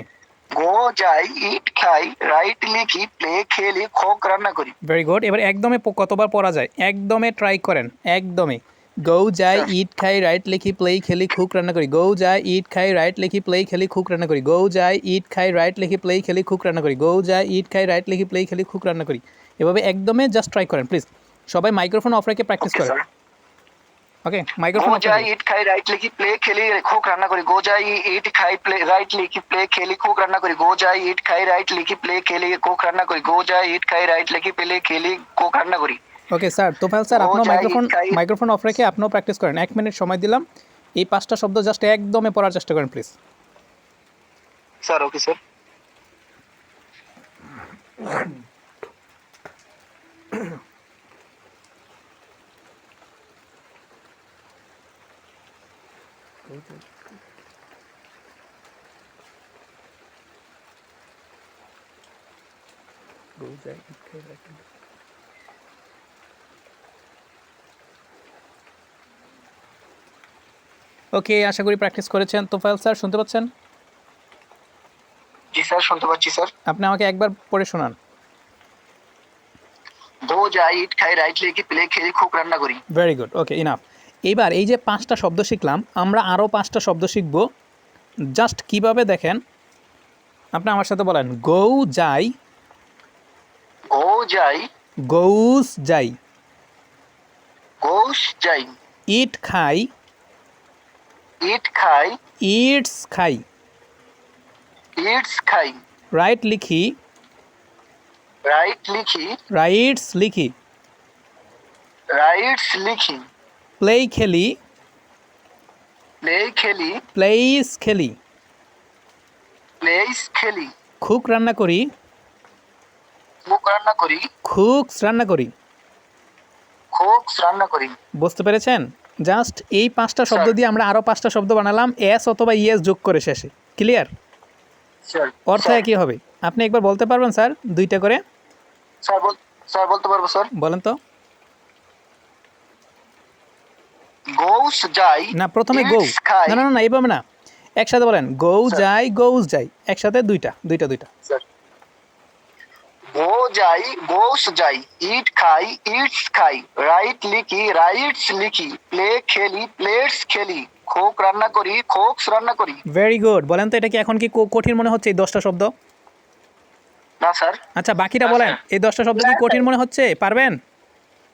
গো যাই, ইট খাই, রাইট লিখি, প্লে খেলি, খোক রান্না করি। Very good. এবার একদমে কতবার পড়া যায়, একদমে ট্রাই করেন, একদমে। গৌ যাই, ইট খাই, রাইট লিখি, প্লে খেলি, খুক রান্না করি। গৌ যাই, ইট খাই, রাইট লিখি, প্লে খেলি, খুক রান্না করি। গৌ যাই, ইট খাই, রাইট লিখি, প্লে খেলি, খুক রান্না করি। গৌ যাই, ইট খাই, রাইট লিখি, প্লে খেলি, খুক রান্না করি। এভাবে একদমে জাস্ট ট্রাই করেন প্লিজ। সবাই মাইক্রোফোন অফ রেখে প্র্যাকটিস ওকে করেন। Sir. Okay, microphone go of যাই, রেখে। ইট খাই, রাইট লিখি, প্লে খেলি, খোক রান্না করি। গো যাই, ইট খাই, প্লে রাইট লিখি, প্লে খেলি, খোক রান্না করি। গো যাই, ইট খাই, রাইট লিখি, প্লে খেলি, খোক রান্না করি। গো যাই, ইট খাই, রাইট লিখি, প্লে খেলি, খোক রান্না করি। ওকে স্যার, তোফায়েল স্যার, গো আপনার যাই, মাইক্রোফোন ইট খাই। অফ রেখে আপনিও প্র্যাকটিস করেন। 1 মিনিট সময় দিলাম, এই 5টা শব্দ জাস্ট একদমে পড়ার চেষ্টা করেন please. Sir okay sir. Okay, আশা করি প্র্যাকটিস করেছেন। তোফায়েল স্যার, শুনতে পাচ্ছেন? জি স্যার, শুনতে পাচ্ছি স্যার। আপনি আমাকে একবার পড়ে শোনান। গো যাই, ইট খাই, রাইট লিখি, প্লে খেলি, খোক রান্না করি। ভেরি গুড, ওকে, ইনাফ। এবার এই যে 5টা শব্দ শিখলাম, আমরা আরও 5টা শব্দ শিখব। জাস্ট কিভাবে দেখেন, আপনি আমার সাথে বলেন, গৌ যাই, গো যাই, গৌস যাই, গোস যাই, ইট খাই, ইট খাই, ইটস খাই, ইটস খাই, রাইট লিখি, রাইট লিখি, রাইটস লিখি, রাইটস লিখি, প্লে খেলি, প্লে খেলি, প্লেস খেলি, প্লেস খেলি, কুক রান্না করি, খোক রান্না করি, কুকস রান্না করি। খোকস রান্না করি। বুঝতে পেরেছেন? জাস্ট এই 5টা শব্দ স্যার। দিয়ে আমরা আরও 5টা শব্দ বানালাম, এস অথবা ইএস যোগ করে শেষে। ক্লিয়ার? স্যার, অর্থ স্যার, একই হবে। আপনি একবার বলতে পারবেন স্যার, 2টা করে? স্যার বলতে পারবো স্যার। বলেন তো। গোস যাই, না, প্রথমে গৌ। ইটস খাই। না না না, এইভাবে না, একসাথে বলেন, গৌ স্যার। যাই, গৌস যাই, একসাথে দুইটা। স্যার, গো যাই, গোস যাই, ইট খাই, ইটস খাই, রাইট লিখি, রাইটস লিখি, প্লে খেলি, প্লেটস খেলি, খোক রান্না করি, খোকস রান্না করি। Very good. বলেন তো, এটা কি এখন কি কঠিন মনে হচ্ছে এই 10টা শব্দ? না স্যার। আচ্ছা, বাকিটা বলেন, এই 10টা শব্দ কি কঠিন মনে হচ্ছে? পারবেন?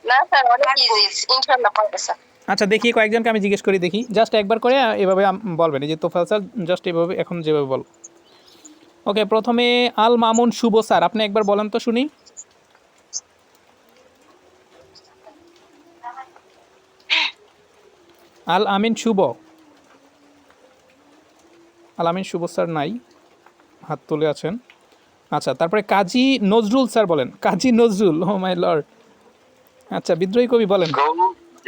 না স্যার, অনেক ইজি, ইনশাআল্লাহ পারবে স্যার। আচ্ছা, দেখি কয়েকজনকে আমি জিজ্ঞেস করি, দেখি জাস্ট একবার করে এভাবে বলবেন। এই যে তোফাল স্যার জাস্ট এভাবে এখন যেভাবে বল। ওকে, প্রথমে আল মামুন শুভ স্যার, আপনি একবার বলেন তো শুনি। আল আমিন শুভ। আল আমিন শুভ স্যার নাই, হাত তুলে আছেন। আচ্ছা, তারপরে কাজী নজরুল স্যার বলেন। কাজী নজরুল, ও মাই লর্ড। আচ্ছা, বিদ্রোহী কবি বলেন। গৌ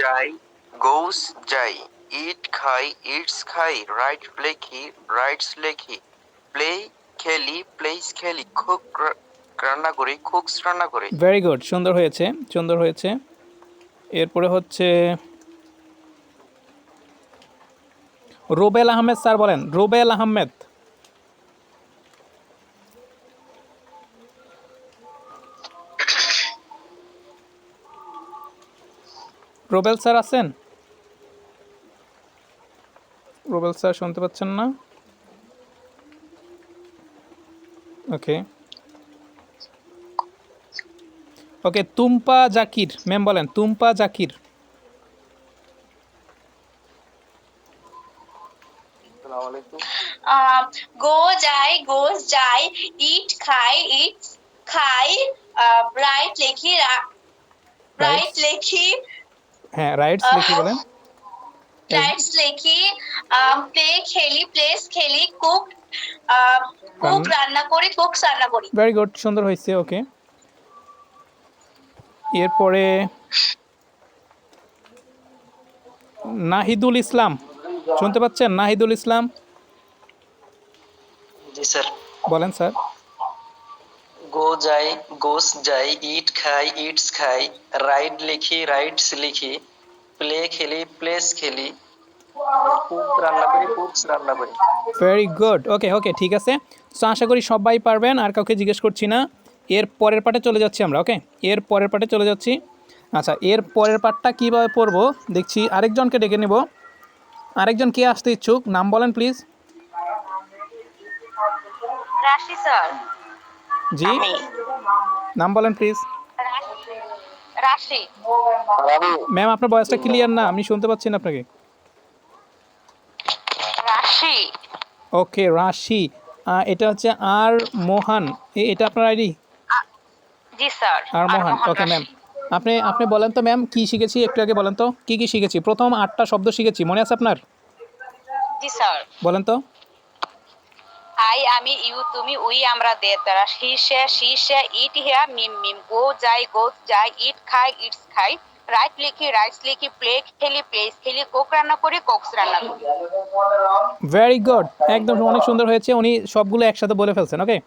যাই, গৌস যাই, ইট খাই, ইটস খাই, রাইট লেখি, রাইটস লেখি, প্লে খেলি, প্লেস খেলি, কুক রান্না করি, কুকস রান্না করি। ভেরি গুড, সুন্দর হয়েছে, সুন্দর হয়েছে। এরপরে হচ্ছে রোবেল আহমেদ স্যার বলেন। রোবেল আহমেদ। রোবেল স্যার আছেন? রোবেল স্যার শুনতে পাচ্ছেন না? ওকে ওকে, তুম্পা জাকির ম্যাম বলেন। তুম্পা জাকির। গো যাই, গোস যাই, ইট খাই, ইটস খাই, রাইট লিখি, রাইট লিখি, হ্যাঁ, রাইটস লিখি বলেন। রাইটস লিখি, প্লে খেলি, প্লেস খেলি, কুক রান্না করি, কুকস রান্না করি। ভেরি গুড, সুন্দর হয়েছে। ওকে, এরপরে নাহিদুল ইসলাম, শুনতে পাচ্ছেন? নাহিদুল ইসলাম জি স্যার। বলেন স্যার। গো যাই, গোস যাই, ইট খাই, ইটস খাই, রাইট লিখি, রাইটস লিখি, প্লে খেলি, প্লেস খেলি, কুক রান্না করি, কুকস রান্না করি। Very good. ওকে ওকে, ঠিক আছে। সো আশা করি সবাই পারবেন, আর কাউকে জিজ্ঞেস করছি না। এর পরের পার্টে চলে যাচ্ছি আমরা। ওকে, এর পরের পার্টে চলে যাচ্ছি। আচ্ছা, এর পরের পার্টটা কীভাবে পড়বো দেখছি। আরেকজনকে ডেকে নেব। আরেকজন কে আসতে ইচ্ছুক, নাম বলেন প্লিজ। রাশি স্যার। জি, নাম বলেন প্লিজ। রাশি। ম্যাম, আপনার ভয়েসটা ক্লিয়ার না, আমি শুনতে পাচ্ছি না আপনাকে। রাশি। ওকে, রাশি। এটা হচ্ছে আর মোহন, এটা আপনার আইডি? জি স্যার। আর মোহন। ওকে ম্যাম, আপনি আপনি বলেন তো ম্যাম, কী শিখেছি একটু আগে বলেন তো, কী কী শিখেছি? প্রথম 8টা শব্দ শিখেছি, মনে আছে আপনার? জি স্যার। বলেন তো। আই, আমি, ইউ, তুমি, উই, আমরা, দে, তারা, হি, সে, ইট, হিয়া, মিম, মিম, গো যাই, গোস যাই, ইট খাই, ইটস খাই, রাইট লিখি, রাইটস লিখি, প্লে খেলি, প্লেস খেলি, কুক রান্না করি, কুকস রান্না করি। ভেরি গুড, একদম অনেক সুন্দর হয়েছে। উনি সবগুলো একসাথে বলে ফেলছেন। ওকে,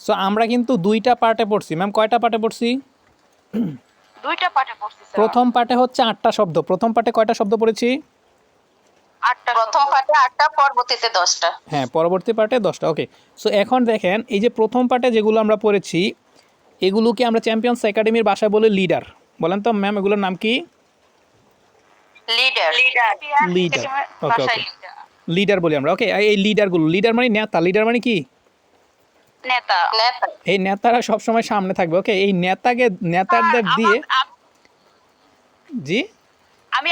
সো আমরা কিন্তু 2টা পার্টে পড়ছি। ম্যাম, কয়টা পার্টে পড়ছি? 2টা পাঠে পড়ছি স্যার। প্রথম পার্টে হচ্ছে 8টা শব্দ। প্রথম পার্টে কয়টা শব্দ পড়েছি? 8টা। প্রথম পাঠে 8টা, পরবর্তীতে 10টা। হ্যাঁ, পরবর্তী পার্টে 10টা। ওকে, সো এখন দেখেন, এই যে প্রথম পার্টে যেগুলো আমরা পড়েছি, এগুলোকে আমরা চ্যাম্পিয়ন্স একাডেমির ভাষায় বলে লিডার। বলেন তো ম্যাম এগুলোর নাম কি? Leader leader. Okay okay, leader বলি আমরা। ওকে, এই লিডারগুলো, লিডার মানে নেতা, লিডার মানে কি? নেতা এই নেতারা সবসময় সামনে থাকবে। ওকে, এই নেতাদের দিয়ে জি আমি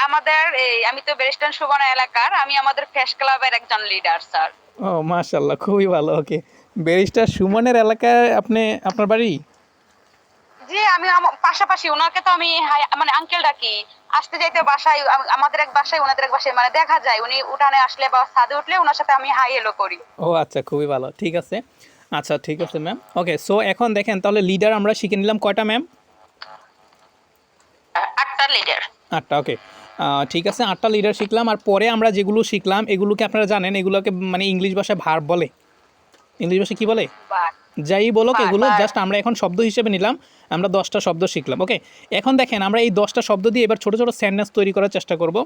আমাদের আমি তো বেরেস্টন সুবর্ণা এলাকার, আমি আমাদের ফ্যাশ ক্লাবের একজন লিডার স্যার। ও মাশাআল্লাহ, খুবই ভালো। ওকে, ব্যারিস্টার সুমনের এলাকায় আপনি, আপনার বাড়ি? জি, আমি পাশাপাশি ওনাকে তো আমি মানে আঙ্কেল ডাকি। আসতে যাইতে বাসায় আমাদের এক বাসায় ওনাদের এক বাসায় মানে দেখা যায়, উনি উঠানে আসলে বা ছাদে উঠলে ওনার সাথে আমি হাই হেলো করি। ও আচ্ছা, খুবই ভালো, ঠিক আছে। আচ্ছা ঠিক আছে ম্যাম। ওকে, সো এখন দেখেন তাহলে লিডার আমরা শিখে নিলাম কয়টা ম্যাম? 8টা লিডার। 8টা। ওকে, ঠিক আছে, 8টা লিডার শিখলাম। আর পরে আমরা যেগুলো শিখলাম এগুলোকে আপনারা জানেন, এগুলোকে মানে ইংলিশ ভাষায় ভার্ব বলে। ইংলিশ ভাষায় কী বলে? যাই বলুক, এগুলো জাস্ট আমরা এখন শব্দ হিসেবে নিলাম। আমরা 10টা শব্দ শিখলাম। ওকে, এখন দেখেন আমরা এই 10টা শব্দ দিয়ে এবার ছোটো ছোটো সেন্টেন্স তৈরি করার চেষ্টা করব।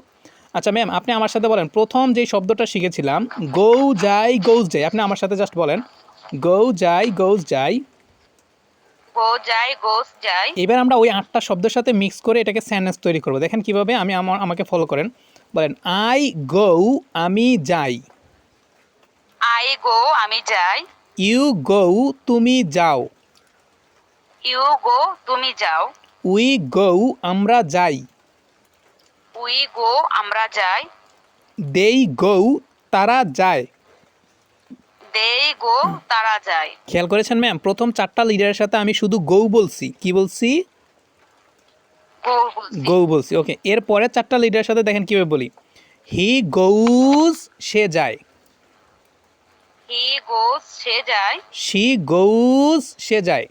আচ্ছা ম্যাম, আপনি আমার সাথে বলেন, প্রথম যেই শব্দটা শিখেছিলাম গো যাই গোজ যাই, আপনি আমার সাথে জাস্ট বলেন গো যাই গোজ যাই। গো যাই গোস যাই। এবার আমরা ওই 8টা শব্দের সাথে মিক্স করে এটাকে সেন্টেন্স তৈরি করব। দেখেন কিভাবে, আমাকে ফলো করেন। বলেন আই গো, আমি যাই। আই গো, আমি যাই। ইউ গো, তুমি যাও। ইউ গো, তুমি যাও। উই গো, আমরা যাই। উই গো, আমরা যাই। দেই গো, তারা যায়। দেই গো, তারা যায়। খেয়াল করেছেন ম্যাম, প্রথম 4টা লিডারের সাথে আমি শুধু গো বলছি। কি বলছি? গো বলছি। গো বলছি। ওকে, এর পরের 4টা লিডারের সাথে দেখেন কীভাবে বলি। হি গোজ, সে যায়। হি গোস, সে যায়। শি গোজ, সে যায়।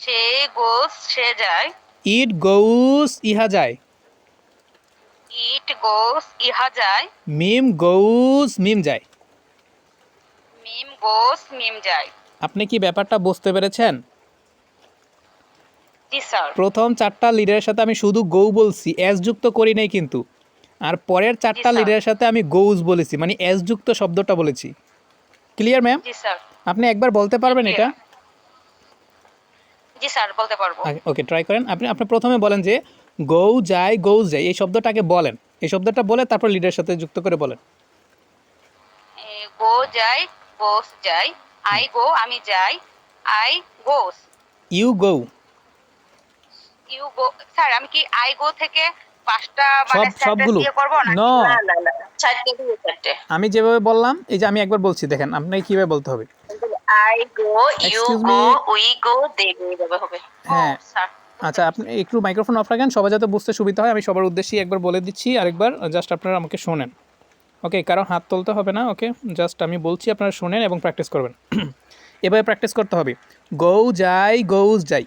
সে গোস, সে যায়। ইট গোজ, ইহা যায়। ইট গোস, ইহা যায়। মিম গোজ, মিম যায়। মিম গোস, মিম যায়। আপনি কি ব্যাপারটা বুঝতে পেরেছেন? জি স্যার। প্রথম 4টা লিডারের সাথে আমি শুধু গৌ বলছি, এস যুক্ত করি নাই কিন্তু। আর পরের 4টা স্যার। লিডারের সাথে আমি গৌজ বলেছি, মানে এস যুক্ত শব্দটা বলেছি। Clear ma'am? জি স্যার। আপনি একবার বলতে পারবেন এটা? জি স্যার, বলতে পারবো। ওকে, ট্রাই করেন। আপনি প্রথমে বলেন যে গৌ যায় গোজ যায়, এই শব্দটাকে বলেন। এই শব্দটা বলে তারপর লিডারের সাথে যুক্ত করে বলেন। গো যাই গোস যাই। আই গো, আমি যাই। I goes. You go. You go. Sir, আমি কি আই গো থেকে 5টা মানে সবগুলো? সেন্টেন্স দিয়ে করব না? No. না, 4টে দিয়ে 4টে। আমি যেভাবে বললাম, এই যে আমি একবার বলছি, দেখেন আপনাকে কিভাবে বলতে হবে। I go, you Excuse go, me. We go, they go, এভাবে হবে। হ্যাঁ। স্যার। আচ্ছা, আপনি একটু মাইক্রোফোন অফ রাখেন, সবাই যাতে বুঝতে সুবিধা হয়। আমি সবার উদ্দেশ্যেই একবার বলে দিচ্ছি, আরেকবার জাস্ট আপনারা আমাকে শোনেন। ওকে, কারণ হাত তুলতে হবে না। ওকে, জাস্ট আমি বলছি, আপনারা শোনেন এবং প্র্যাকটিস করবেন। এভাবে প্র্যাকটিস করতে হবে। গৌ যাই গৌজ যাই।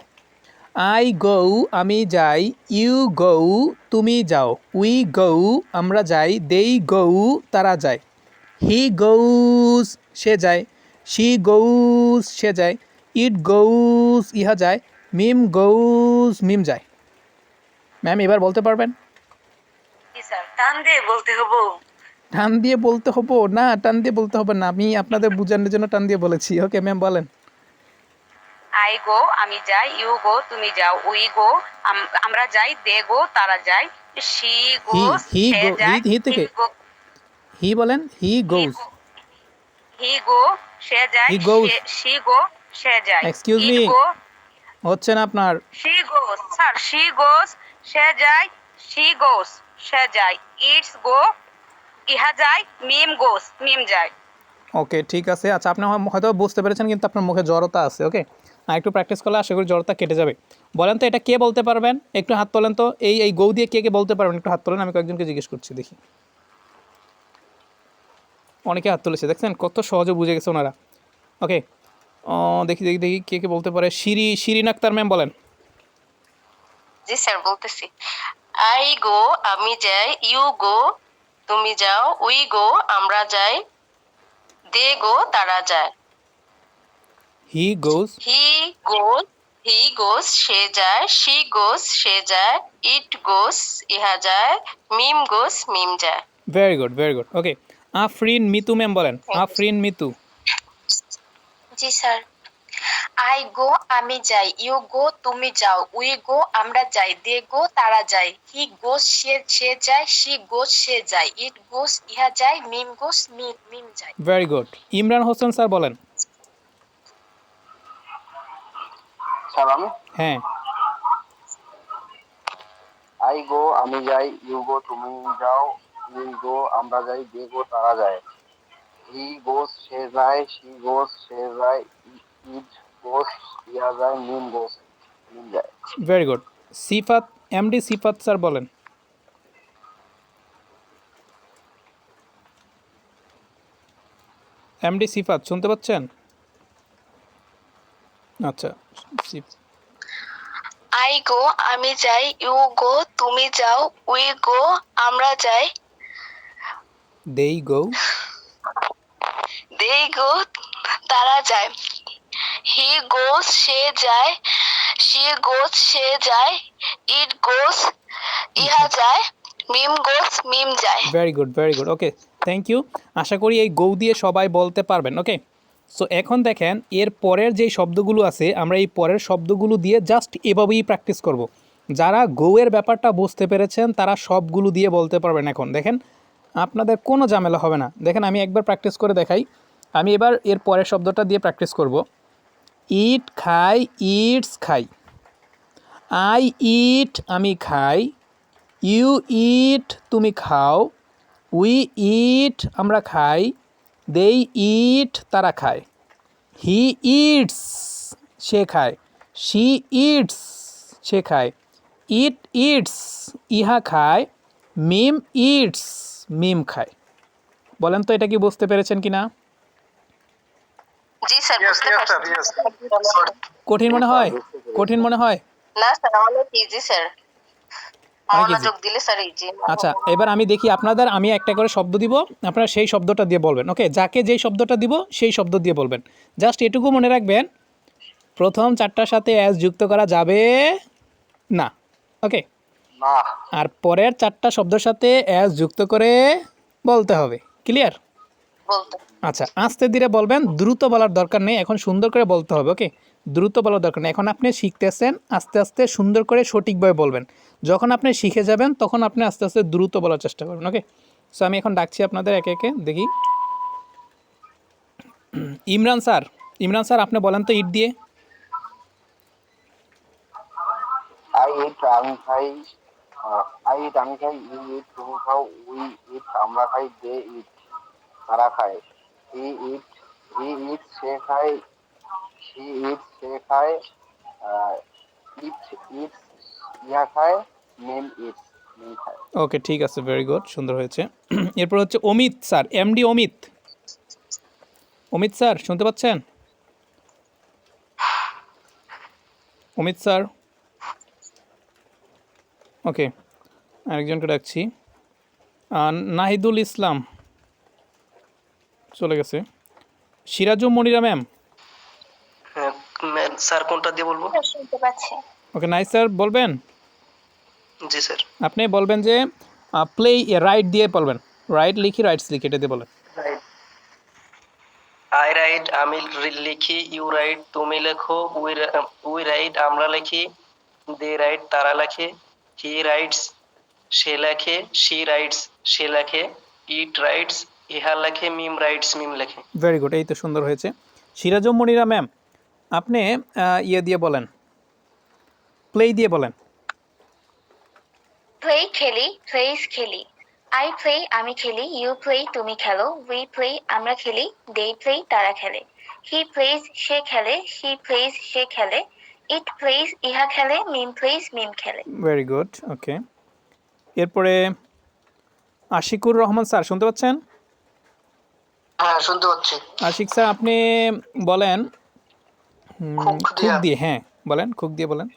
আই গৌ, আমি যাই। ইউ গৌ, তুমি যাও। উই গৌ, আমরা যাই। দেই গৌ, তারা যায়। হি গৌজ, সে যায়। শি গৌজ, সে যায়। ইট গৌজ, ইহা যায়। মিম গৌজ, মিম যায়। ম্যাম এবার বলতে পারবেন? জি স্যার। টান দিয়ে বলতে হবে। টান দিয়ে বলতে হবো না, টান দিয়ে বলতে হবে না, আমি আপনাদের বোঝানোর জন্য টান দিয়ে বলেছি। ওকে ম্যাম বলেন। আই গো, আমি যাই। ইউ গো, তুমি যাও। উই গো, আমরা যাই। দে গো, তারা যায়। শি গোস, হি সে গো, যায়। হি থেকে হি বলেন। হি গোজ। হি গো, সে যায়। He goes. শি গো, সে যায়। Excuse it me. গো, হচ্ছে না আপনার। She goes. Sir, she goes, সে যায়। শি গোস, সে যায়। ইটস গো, ইহা যায়। মিম গোস, মিম যায়। ওকে, ঠিক আছে। আচ্ছা, আপনি হয়তো বুঝতে পেরেছেন, কিন্তু আপনার মুখে জড়তা আছে। ওকে, আর একটু প্র্যাকটিস করলে আশা করি জড়তা কেটে যাবে। বলেন তো এটা কে বলতে পারবেন? একটু হাত তোলেন তো। এই গৌ দিয়ে কে কে বলতে পারবেন? একটু হাত তোলেন, আমি কয়েকজনকে জিজ্ঞেস করছি, দেখি। অনেকে হাত তুলেছে, দেখছেন কত সহজে বুঝে গেছে ওনারা। ওকে, দেখি দেখি দেখি কে কে বলতে পারে। শিরিন আক্তার ম্যাম বলেন। জি স্যার, বলতেছি। আই গো, আমি যাই। ইউ গো, তুমি যাও। উই গো, আমরা যাই। দে গো, তারা যায়। হি গোজ। হি গোস, সে যায়। শি গোস, সে যায়। ইট গোস, ইহা যায়। মিম গোস, মিম যায়। Very good, very good. Okay, Afrin Mitu ma'am বলেন। আফরিন মিতু। জি স্যার। আই গো আমি যাই, ইউ গো তুমি যাও, উই গো আমরা যাই, দে গো তারা যায়, হি গোস সে যায়, শি গোস সে যায়, ইট গোস ইহা যায়, মিম গোস মিম যায়। Very good. Imran Hossain sir বলেন। স্যার আমি হ্যাঁ। আই গো আমি যাই, ইউ গো তুমি যাও, উই গো আমরা যাই, দে গো তারা যায়, হি গোস সে যায়, শি গোস সে যায়, ইট গোস ইয়া যায়, মিম যায়। Very good. Sifat, MD Sifat sir বলেন। এমডি সিফাত শুনতে পাচ্ছেন? আচ্ছা, আই গো আমি যাই, ইউ গো তুমি যাও, উই গো আমরা যাই, দেই গো দে গো তারা যায়, হি গোস সে যায়, শি গোস সে যায়, ইট গোস ইহা যায়, মিম গোস মিম যায়। Very good, very good. Okay, thank you. আশা করি এই গৌ দিয়ে সবাই বলতে পারবেন। ওকে, সো এখন দেখেন এর পরের যেই শব্দগুলো আছে আমরা এই পরের শব্দগুলো দিয়ে জাস্ট এভাবেই প্র্যাকটিস করব। যারা গৌয়ের ব্যাপারটা বুঝতে পেরেছেন তারা সবগুলো দিয়ে বলতে পারবেন। এখন দেখেন আপনাদের কোনো ঝামেলা হবে না। দেখেন আমি একবার প্র্যাকটিস করে দেখাই। আমি এবার এর পরের শব্দটা দিয়ে প্র্যাকটিস করব। ইট খাই, ইটস খাই, আই ইট আমি খাই, ইউ ইট তুমি খাও, উই ইট আমরা খাই, দে ইট তারা খায়, হি ইটস সে খায়, শি ইটস সে খায়, ইট ইটস ইহা খায়, মিম ইটস মিম খায়। বলেন তো এটা কি বুঝতে পেরেছেন কি না? জি স্যার, বুঝতে পারছি। কঠিন মনে হয়? কঠিন মনে হয়? না স্যার, অনেক ইজি স্যার, অনেক easy। মনোযোগ দিলে স্যার ইজি। আচ্ছা, এবার আমি দেখি আপনাদের, আমি একটা করে শব্দ দিব, আপনারা সেই শব্দটা দিয়ে বলবেন। ওকে, যাকে যেই শব্দটা দিব সেই শব্দ দিয়ে বলবেন। জাস্ট এটুকু মনে রাখবেন, প্রথম চারটার সাথে অ্যাজ যুক্ত করা যাবে না। ওকে, না, আর পরের চারটা শব্দের সাথে অ্যাজ যুক্ত করে বলতে হবে। ক্লিয়ার? বলতে আচ্ছা, আস্তে ধীরে বলবেন, দ্রুত বলার দরকার নেই, এখন সুন্দর করে বলতে হবে। ওকে, দ্রুত বলার দরকার নেই, এখন আপনি শিখতেছেন, আস্তে আস্তে সুন্দর করে সঠিকভাবে বলবেন। যখন আপনি শিখে যাবেন তখন আপনি আস্তে আস্তে দ্রুত বলার চেষ্টা করবেন। ওকে, সো আমি এখন ডাকছি আপনাদের একে একে, দেখি। ইমরান স্যার, ইমরান স্যার আপনি বলেন তো ইট দিয়ে। আই ইট আমি খাই, আই ইট আমি খাই, ইউ ইট তুমি খাও, উই ইট আমরা খাই, দে ইট তারা খায়, হি ইট সে খায়, শি ইট সে খায়, ইট ইটস ইহা খায়, মিম খায়। ওকে, ঠিক আছে, ভেরি গুড, সুন্দর হয়েছে। এরপর হচ্ছে Amit sir, MD Amit. Amit sir শুনতে পাচ্ছেন? অমিত স্যার। ওকে, আরেকজনকে ডাকছি, নাহিদুল ইসলাম চলে গেছে। সিরাজু মনিরা ম্যাম। হ্যাঁ স্যার, কোনটা দিয়ে বলবো? শুনতে পাচ্ছি। ওকে, নাই স্যার বলবেন। জি স্যার। আপনি বলবেন যে প্লে রাইট দিয়ে বলবেন, রাইট লিখি রাইটস লিখি, এটা দিয়ে বলেন। আই রাইট আমি লিখি, ইউ রাইট তুমি লেখো, উই রাইট আমরা লিখি, দে রাইট তারা লেখে, হি রাইটস সে লেখে, শি রাইটস সে লেখে, ইট রাইটস ইহা লেখে, মিম রাইটস মিম লেখে। ভেরি গুড, এই তো সুন্দর হয়েছে। সিরাজু মনিরা ম্যাম আপনি ইয়ে দিয়ে বলেন, প্লে দিয়ে বলেন। প্লে খেলি, প্লেস খেলি, আই প্লে আমি খেলি, ইউ প্লে তুমি খেলো, উই প্লে আমরা খেলি, দে প্লে তারা খেলে, হি প্লেস সে খেলে, শি প্লেস সে খেলে, ইট প্লেস ইহা খেলে, মিম প্লেস মিম খেলে। Very good. ওকে, এরপরে আশিকুর রহমান স্যার শুনতে পাচ্ছেন? হ্যাঁ শুনতে পাচ্ছি। আশিক স্যার আপনি বলেন খুক দিয়ে। হ্যাঁ বলেন, খুক দিয়ে বলেন।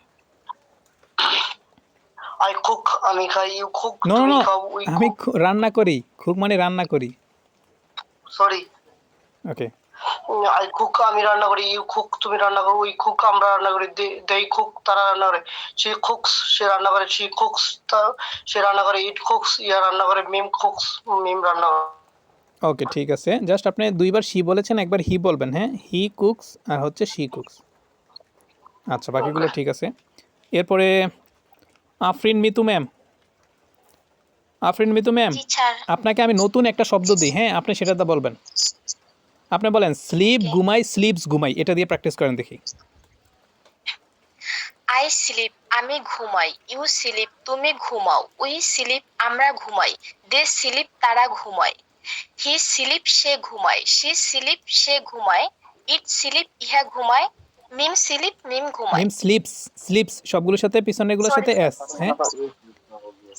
আই কুক আমি খাই, ইউ কুক নো তুমি নো, খাও, উই আমি কুক রান্না করি, খুক মানে রান্না করি। সরি, ওকে, আই কুক আমি রান্না করি, ইউ কুক তুমি রান্না করো, উই কুক আমরা রান্না করি, দেই কুক তারা রান্না করে, শি কুকস সে রান্না করে, শি কুকস সে রান্না করে, ইট কুকস ইয়া রান্না করে, মিম কুকস মিম রান্না করে। ওকে, ঠিক আছে, জাস্ট আপনি দুইবার শি বলেছেন, একবার হি বলবেন। হ্যাঁ, হি কুকস আর হচ্ছে শি কুকস। আচ্ছা, বাকিগুলো ঠিক আছে। এরপরে আফরিন মিতু ম্যাম, জি স্যার। আপনাকে আমি নতুন একটা শব্দ দিই, হ্যাঁ, আপনি সেটাতে বলবেন। আপনি বলেন স্লিপ Okay. ঘুমাই, স্লিপস ঘুমাই, এটা দিয়ে প্র্যাকটিস করেন দেখি। আই স্লিপ আমি ঘুমাই, ইউ স্লিপ তুমি ঘুমাও, উই স্লিপ আমরা ঘুমাই, দে স্লিপ তারা ঘুমায়, হি স্লিপ সে ঘুমায়, শি স্লিপ সে ঘুমায়, ইট স্লিপ ইহা ঘুমায়, মিম স্লিপ মিম ঘুমায়। মিম স্লিপস, স্লিপস সবগুলোর সাথে পিছনেগুলোর সাথে এস, হ্যাঁ।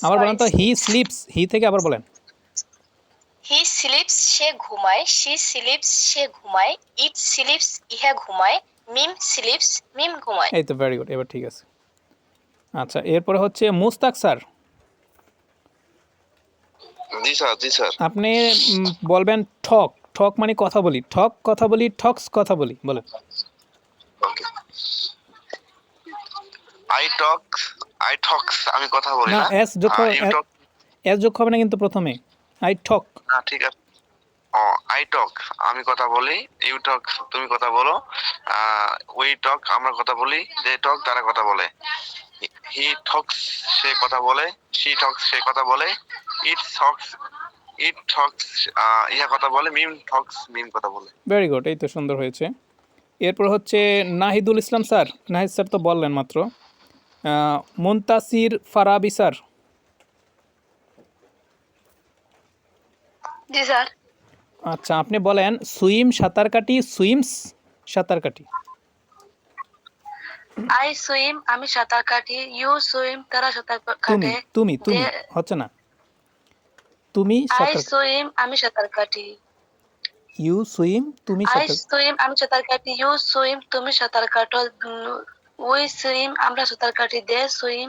আবার বলেন তো হি স্লিপস, হি থেকে আবার বলেন। হি স্লিপস সে ঘুমায়, শি স্লিপস সে ঘুমায়, ইট স্লিপস ইহা ঘুমায়, মিম স্লিপস মিম ঘুমায়। এই তো ভেরি গুড, এবার ঠিক আছে। আচ্ছা, এরপরে হচ্ছে মুস্তাক স্যার, জি স্যার, জি স্যার। আপনি বলবেন ঠক, ঠক মানে কথা বলি, ঠক কথা বলি, ঠক্স কথা বলি, বলেন। ওকে। আই টক্স আমি কথা বলি না, না। এস যোগ ইউ টক এস যোগ হবে না কিন্তু প্রথমে, আই ঠক। না, ঠিক আছে। আই টক আমি কথা বলি, ইউ টক তুমি কথা বলো, উই টক আমরা কথা বলি, দে টক তারা কথা বলে, হি টক্স সে কথা বলে, শি টক্স সে কথা বলে, ইট টক্স ইহা কথা বলে, মিম টক্স মিম কথা বলে। ভেরি গুড, এই তো সুন্দর হয়েছে। এরপর হচ্ছে নাহিদুল ইসলাম স্যার, নাহিদ স্যার তো বললেন মাত্র। মুনতাসির ফারাবি স্যার, জি স্যার। আচ্ছা, আপনি বলেন সুইম সাঁতার কাটি, সুইমস সাঁতার কাটি। আই সুইম আমি সাঁতার কাটি, ইউ সুইম তারা সাঁতার তুমি কাটে, তুমি তুমি দে- হচ্ছে না, তুমি আই সাঁতার, সুইম আমি সাঁতার কাটি, ইউ সুইম তুমি আই সাঁতার, সুইম আমি সাঁতার কাটি, ইউ সুইম তুমি সাঁতার কাটো, উই সুইম আমরা সাঁতার কাটি, দে সুইম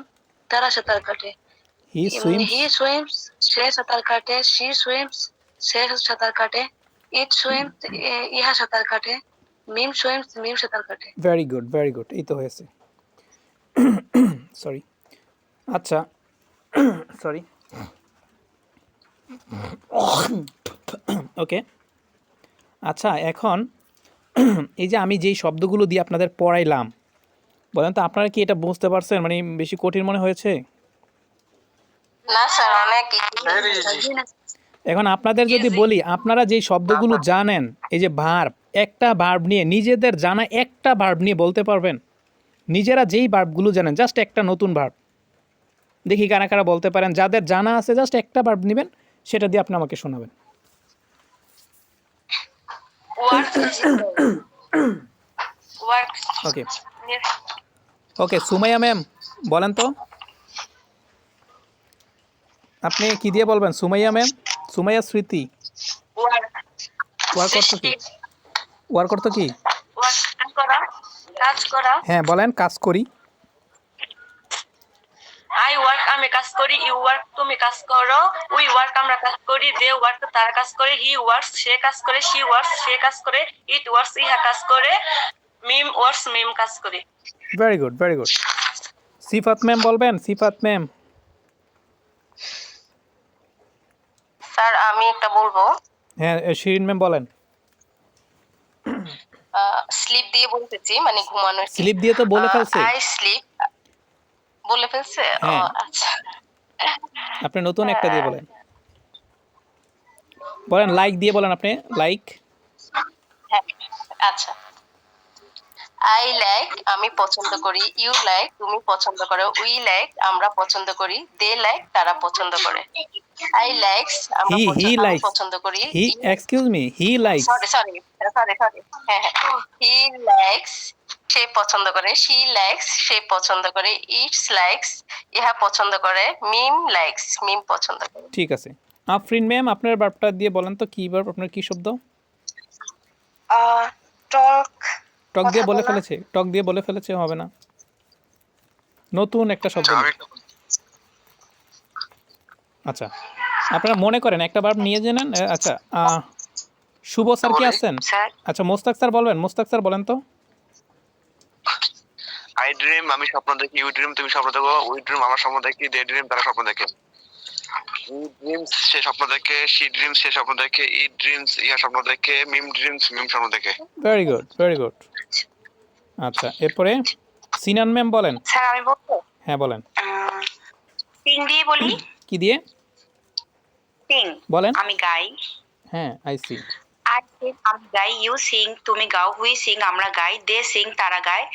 তারা সাঁতার কাটে, হি সুইমস, হি সুইমস সে সাঁতার কাটে, শি সুইমস সে সাঁতার কাটে, ইট সুইমস ইহা সাঁতার কাটে, মিম সুইমস মিম সাঁতার কাটে। ভেরি গুড, ভেরি গুড, এই তো হয়েছে। সরি, আচ্ছা, সরি, ওকে। আচ্ছা, এখন এই যে আমি যেই শব্দগুলো দিয়ে আপনাদের পড়াইলাম, বলেন তো আপনারা কি এটা বুঝতে পারছেন, মানে বেশি কঠিন মনে হয়েছে? না স্যার, অনেক এখন আপনাদের যদি বলি, আপনারা যেই শব্দগুলো জানেন, এই যে ভার্ব, একটা ভার্ব নিয়ে নিজেদের জানা একটা ভার্ব নিয়ে বলতে পারবেন? নিজেরা যেই ভার্বগুলো জানেন, জাস্ট একটা নতুন ভার্ব, দেখি কারা কারা বলতে পারেন। যাদের জানা আছে জাস্ট একটা ভার্ব নেবেন, সেটা দিয়ে আপনি আমাকে শোনাবেন। ওকে, ওকে, সুমাইয়া ম্যাম বলেন তো, আপনি কি দিয়ে বলবেন? সুমাইয়া ম্যাম, সুমাইয়া স্মৃতি, ওয়ার্ক অর্থ কি? ওয়ার্ক অর্থ কি? কাজ করা। হ্যাঁ বলেন, কাজ করি। আই ওয়ার্ক আমি কাজ করি, ইউ ওয়ার্ক তুমি কাজ করো, উই ওয়ার্ক আমরা কাজ করি, দে ওয়ার্ক তারা কাজ করে, হি ওয়ার্কস সে কাজ করে, শি ওয়ার্কস সে কাজ করে, ইট ওয়ার্কস ইহা কাজ করে, মিম ওয়ার্কস মিম কাজ করে। Very good, very good. Sifat ma'am বলবেন, সিফাত ম্যাম। স্যার আমি একটা বলবো, হ্যাঁ, শিরিন ম্যাম বলেন। স্লিপ দিয়ে বলতেছি, মানে ঘুমানোর। স্লিপ দিয়ে তো বলে ফেলছে। আই স্লিপ বলে ফেলছে। হ্যাঁ। আচ্ছা, আপনি নতুন একটা দিয়ে বলেন, বলেন লাইক দিয়ে বলেন, আপনি লাইক। হ্যাঁ, আচ্ছা। আই লাইক আমি পছন্দ করি, ইউ লাইক তুমি পছন্দ করো, উই লাইক আমরা পছন্দ করি, দে লাইক তারা পছন্দ করে। আই লাইকস আমরা হি আমি লাইকস, পছন্দ করি। He, excuse me, he likes. Sorry sorry sorry sorry হ্যাঁ হ্যাঁ, হি লাইকস সে পছন্দ করে, শি লাইকস সে পছন্দ করে, ইটস লাইকস ইহা পছন্দ করে, মিম লাইকস মিম পছন্দ করে। ঠিক আছে। আফরিন ম্যাম, আপনার ভার্বটা দিয়ে বলেন তো, কি ভার্ব, আপনার কি শব্দ? টক টক দিয়ে বলে ফেলেছে, টক দিয়ে বলে ফেলেছে, হবে না, নতুন একটা শব্দ নিন। আচ্ছা, আপনারা মনে করেন একটা ভার্ব নিয়ে জানেন। আচ্ছা, শুভ স্যার কি আছেন? স্যার আচ্ছা, মোস্তাক স্যার বলবেন, মোস্তাক স্যার বলেন তো। আই ড্রিম আমি স্বপ্ন দেখি, ইউ ড্রিম তুমি স্বপ্ন দেখো, উই ড্রিম আমার স্বপ্ন দেখি, দে ড্রিম তারা স্বপ্ন দেখে, হি ড্রিমস সে স্বপ্ন দেখে, শি ড্রিমস সে স্বপ্ন দেখে, ইট ড্রিমস ইহা স্বপ্ন দেখে, মিম ড্রিমস মিম স্বপ্ন দেখে। Very good, very good. আচ্ছা, এরপরে সিনান ম্যাম বলেন। স্যার আমি বলবো হ্যাঁ বলেন। সিং দিয়ে বলি। কি দিয়ে সিং বলেন? আমি গাই। হ্যাঁ, আই সি। আই সিং আমি গাই, ইউ সিং তুমি গাও, উই সিং আমরা গাই, দে সিং তারা গায়,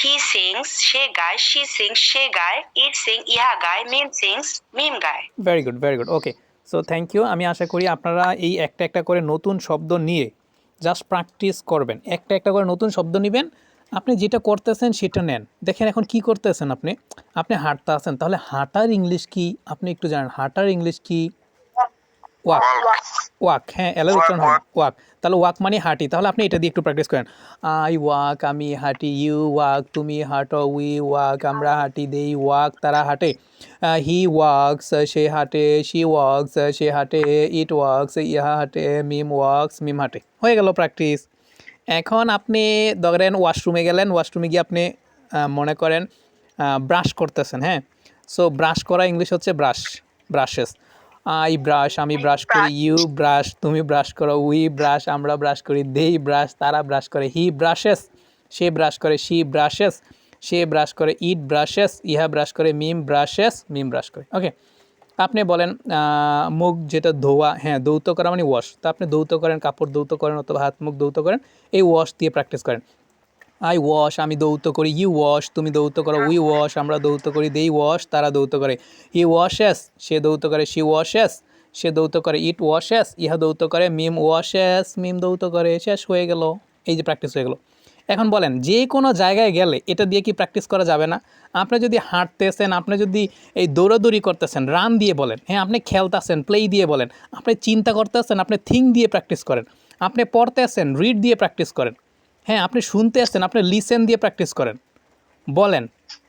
হি সিংস সে গায়, শি সিংস সে গায়, ইট সিং ইহা গায়, মিম সিংস মিম গায়। Very good, very good. Okay, so thank you. আমি আশা করি আপনারা এই একটা একটা করে নতুন শব্দ নিয়ে জাস্ট প্র্যাকটিস করবেন। একটা একটা করে নতুন শব্দ নেবেন। আপনি যেটা করতেছেন সেটা নেন। দেখেন এখন কি করতেছেন আপনি? আপনি হাঁটতে আছেন, তাহলে হাঁটার ইংলিশ কি আপনি একটু জানেন? হাঁটার ইংলিশ কি? ওয়াক। ওয়াক, হ্যাঁ, এলের উচ্চারণ হয় ওয়াক। তাহলে ওয়াক মানে হাঁটি। তাহলে আপনি এটা দিয়ে একটু প্র্যাকটিস করেন। আই ওয়াক, আমি হাঁটি, ইউ ওয়াক, তুমি হাঁটো, উই ওয়াক, আমরা হাঁটি, দেই ওয়াক, তারা হাঁটে, হি ওয়াকস, সে হাঁটে, শি ওয়াকস, সে হাঁটে, ইট ওয়াকস, ইহা হাঁটে, মিম ওয়াকস, মিম হাঁটে। হয়ে গেল প্র্যাকটিস। এখন আপনি ধরেন ওয়াশরুমে গেলেন, ওয়াশরুমে গিয়ে আপনি মনে করেন ব্রাশ করতেছেন, হ্যাঁ। সো ব্রাশ করা ইংলিশ হচ্ছে ব্রাশ, ব্রাশেস। আই ব্রাশ, আমি ব্রাশ করি, ইউ ব্রাশ, তুমি ব্রাশ করো, উই ব্রাশ, আমরা ব্রাশ করি, দেই ব্রাশ, তারা ব্রাশ করে, হি ব্রাশেস, সে ব্রাশ করে, শি ব্রাশেস, সে ব্রাশ করে, ইট ব্রাশেস, ইহা ব্রাশ করে, মিম ব্রাশেস, মিম ব্রাশ করে। ওকে, আপনি বলেন মুখ যেটা ধোয়া, হ্যাঁ, ধৌত করা মানে ওয়াশ। তা আপনি ধৌত করেন, কাপড় ধৌত করেন অথবা হাত মুখ ধৌত করেন, এই ওয়াশ দিয়ে প্র্যাকটিস করেন। আই ওয়াশ, আমি ধৌত করি, ইউ ওয়াশ, তুমি ধৌত করো, উই ওয়াশ, আমরা ধৌত করি, দেই ওয়াশ, তারা ধৌত করে, হি ওয়াশেস, সে ধৌত করে, শি ওয়াশেস, সে ধৌত করে, ইট ওয়াশেস, ইহা ধৌত করে, মিম ওয়াশেস, মিম ধৌত করে। শেষ হয়ে গেল, এই যে প্র্যাকটিস হয়ে গেল। এখন বলেন যে কোনো জায়গায় গেলে এটা দিয়ে কি প্র্যাকটিস করা যাবে না? আপনি যদি হাঁটতেছেন, আপনি যদি এই দৌড়াদৌড়ি করতেছেন, রান দিয়ে বলেন, হ্যাঁ, আপনি খেলতেছেন, প্লে দিয়ে বলেন, আপনি চিন্তা করতেছেন, আপনি থিঙ্ক দিয়ে প্র্যাকটিস করেন, আপনি পড়তে আছেন, রিড দিয়ে প্র্যাকটিস করেন, হ্যাঁ, আপনি শুনতে আসছেন, আপনি লিসেন দিয়ে প্র্যাকটিস করেন। বলেন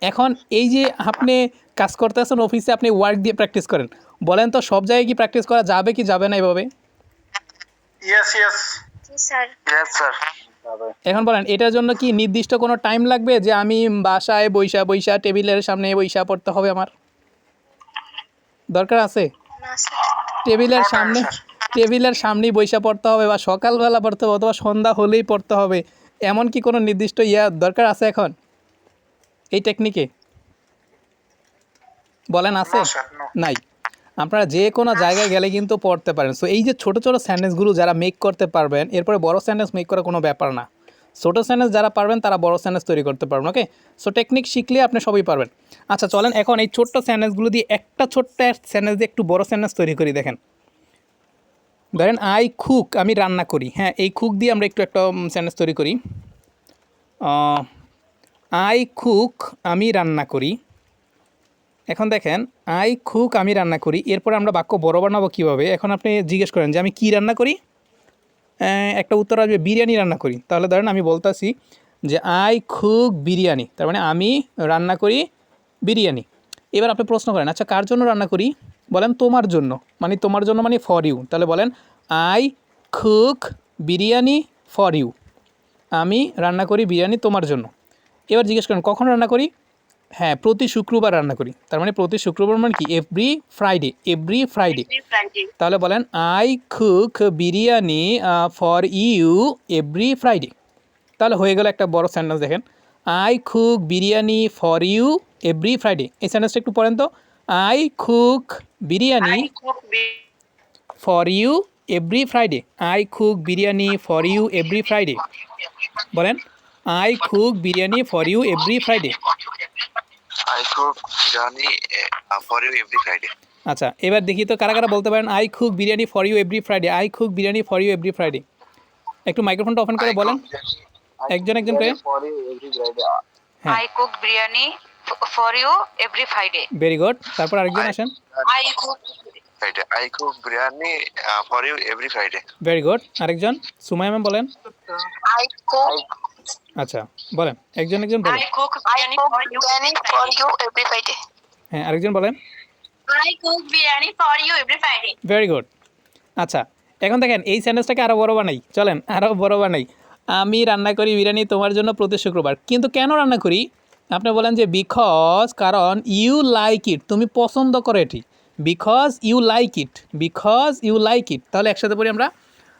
এখন এই যে আপনি কাজ করতে আছেন অফিসে, আপনি ওয়ার্ক দিয়ে প্র্যাকটিস করেন। বলেন তো সব জায়গায় কি প্র্যাকটিস করা যাবে কি যাবে না এভাবে? ইয়েস ইয়েস জি স্যার। Yes sir. এখন বলেন এটার জন্য কি নির্দিষ্ট কোনো টাইম লাগবে যে আমি বাসায় বইসা বইসা টেবিলের সামনে বইসা পড়তে হবে? আমার দরকার আছে? না স্যার। টেবিলের সামনেই বইসা পড়তে হবে, বা সকালবেলা পড়তে হবে, অথবা সন্ধ্যা হলেই পড়তে হবে, এমন কি কোনো নির্দিষ্ট দরকার আছে এখন এই টেকনিকে? বলেন আছে? নাই। আপনারা যে কোনো জায়গায় গেলে কিন্তু পড়তে পারেন। সো এই যে ছোটো ছোটো সেন্টেন্সগুলো যারা মেক করতে পারবেন, এরপরে বড় সেন্টেন্স মেক করা কোনো ব্যাপার না। ছোটো সেন্টেন্স যারা পারবেন তারা বড় সেন্টেন্স তৈরি করতে পারবেন। ওকে, সো টেকনিক শিখলে আপনি সবই পারবেন। আচ্ছা চলেন এখন এই ছোট্ট সেন্টেন্সগুলো দিয়ে একটা ছোট্ট সেন্টেন্স দিয়ে একটু বড় সেন্টেন্স তৈরি করি। দেখেন, ধরেন আই কুক, আমি রান্না করি, হ্যাঁ, এই কুক দিয়ে আমরা একটু একটা সেন্টেন্স তৈরি করি। আই কুক, আমি রান্না করি। এখন দেখেন আই কুক, আমি রান্না করি, এরপরে আমরা বাক্য বড় বানাবো কীভাবে? এখন আপনি জিজ্ঞেস করেন যে আমি কি রান্না করি, একটা উত্তর আসবে বিরিয়ানি রান্না করি। তাহলে ধরেন আমি বলতেছি যে আই কুক বিরিয়ানি, তার মানে আমি রান্না করি বিরিয়ানি। এবার আপনি প্রশ্ন করেন আচ্ছা কার জন্য রান্না করি? বলেন তোমার জন্য, মানে তোমার জন্য মানে ফর ইউ। তাহলে বলেন I cook biryani for you, আমি রান্না করি বিরিয়ানি তোমার জন্য। এবার জিজ্ঞেস করেন কখন রান্না করি? হ্যাঁ, প্রতি শুক্রবার রান্না করি। তার মানে প্রতি শুক্রবার মানে কি? Every Friday, every Friday. তাহলে বলেন I cook biryani for you every Friday. তাহলে হয়ে গেল একটা বড় সেন্টেন্স। দেখেন I cook biryani for you every Friday. এই সেন্টেন্সটা একটু পড়েন তো। I cook biryani for you every Friday. I cook biryani for you every Friday. বলেন I cook biryani for you every Friday. I cook biryani for you every Friday. আচ্ছা এবার দেখি তো কারা কারা বলতে পারেন I cook biryani for you every Friday. I cook biryani for you every Friday. একটু মাইক্রোফোনটা ওপেন করে বলেন একজন একজন করে। হ্যাঁ, I cook biryani for you every Friday. Very good. তারপর আরেকজন আসেন। I cook Friday. I cook biryani for you every Friday. Very good. আরেকজন সুমাইয়া ম্যাম বলেন। আই কুক আচ্ছা বলেন, একজন একজন বলেন। Cook biryani for you every Friday. হ্যাঁ, আরেকজন বলেন। I cook biryani for you every Friday. Very good. আচ্ছা এখন দেখেন এই সেন্টেন্সটাকে আরও বড় বানাই। চলেন আরও বড় বানাই। আমি রান্না করি বিরিয়ানি তোমার জন্য প্রতি শুক্রবার। কিন্তু কেন রান্না করি? আপনি বলেন যে বিকজ, কারণ ইউ লাইক ইট, তুমি পছন্দ করো এটি। Because you like it, because you like it. তাহলে একসাথে বলি আমরা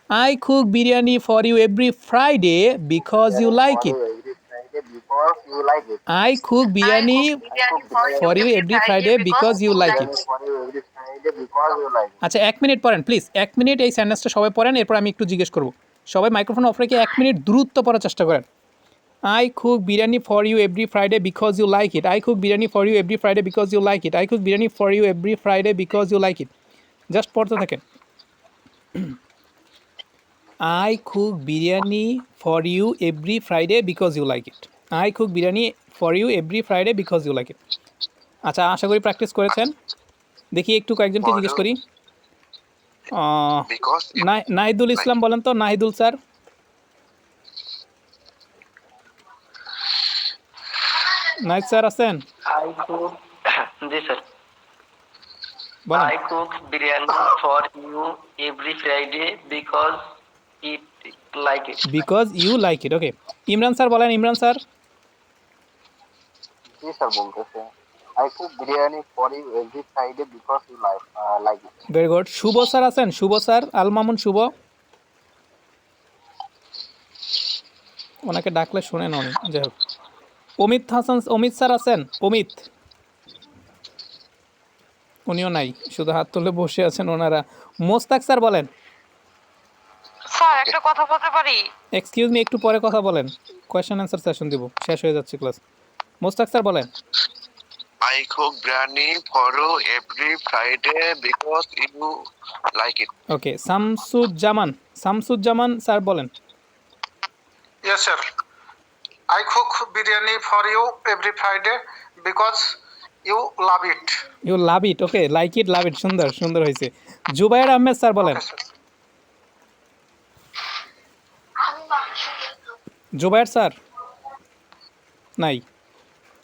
I cook biryani for you every Friday because you like it. because you like it. I cook biryani for you every Friday because you like it. For you every Friday because you like it. আচ্ছা 1 minute পড়েন please, 1 minute এই সেন্টেন্সটা সবাই পড়েন, এরপর আমি একটু জিজ্ঞেস করব। সবাই মাইক্রোফোন অফ রেখে 1 মিনিট দ্রুত পড়ার চেষ্টা করেন। I cook biryani for you every Friday because you like it. I cook biryani for you every Friday because you like it. I cook biryani for you every Friday because you like it. Just পড়তে থাকেন। I cook biryani for you every Friday because you like it. I cook biryani for you every Friday because you like it. আচ্ছা আশা করি practice করেছেন। দেখি একটু কয়েকজনকে জিজ্ঞেস করি। because নাহিদুল ইসলাম বলেন তো, নাহিদুল স্যার। নাহিদ স্যার আছেন? I cook জি স্যার বলেন। I cook biryani for you every Friday because it like it. Because you like it. Okay, Imran sir বলেন। ইমরান স্যার। জি স্যার বলতেছে I cook biryani for you every Friday because you like it. Very good. Shuvo sir আছেন? Shuvo sir, Al Mamun Shuvo. ওনাকে ডাকলে শুনেন উনি, যাই হোক। অমিত হাসান, অমিত স্যার আছেন? অমিত, উনিও নাই, শুধু হাত তুলে বসে আছেন ওনারা। মোস্তাক স্যার বলেন। স্যার একটা কথা বলতে পারি? এক্সকিউজ মি, একটু পরে কথা বলেন, কোয়েশ্চেন অ্যান্সার সেশন দিব, শেষ হয়ে যাচ্ছে ক্লাস। মোস্তাক স্যার বলেন। I cook biryani for you every Friday because you like it. Okay, Shamsuzzaman, Shamsuzzaman sir বলেন। Yes, sir. I cook biryani for you every Friday because you love it. You love it. Okay, like it, love it, সুন্দর সুন্দর হয়েছে। Zubair Ahmed sir বলেন। Okay, sir. Zubair sir নাই।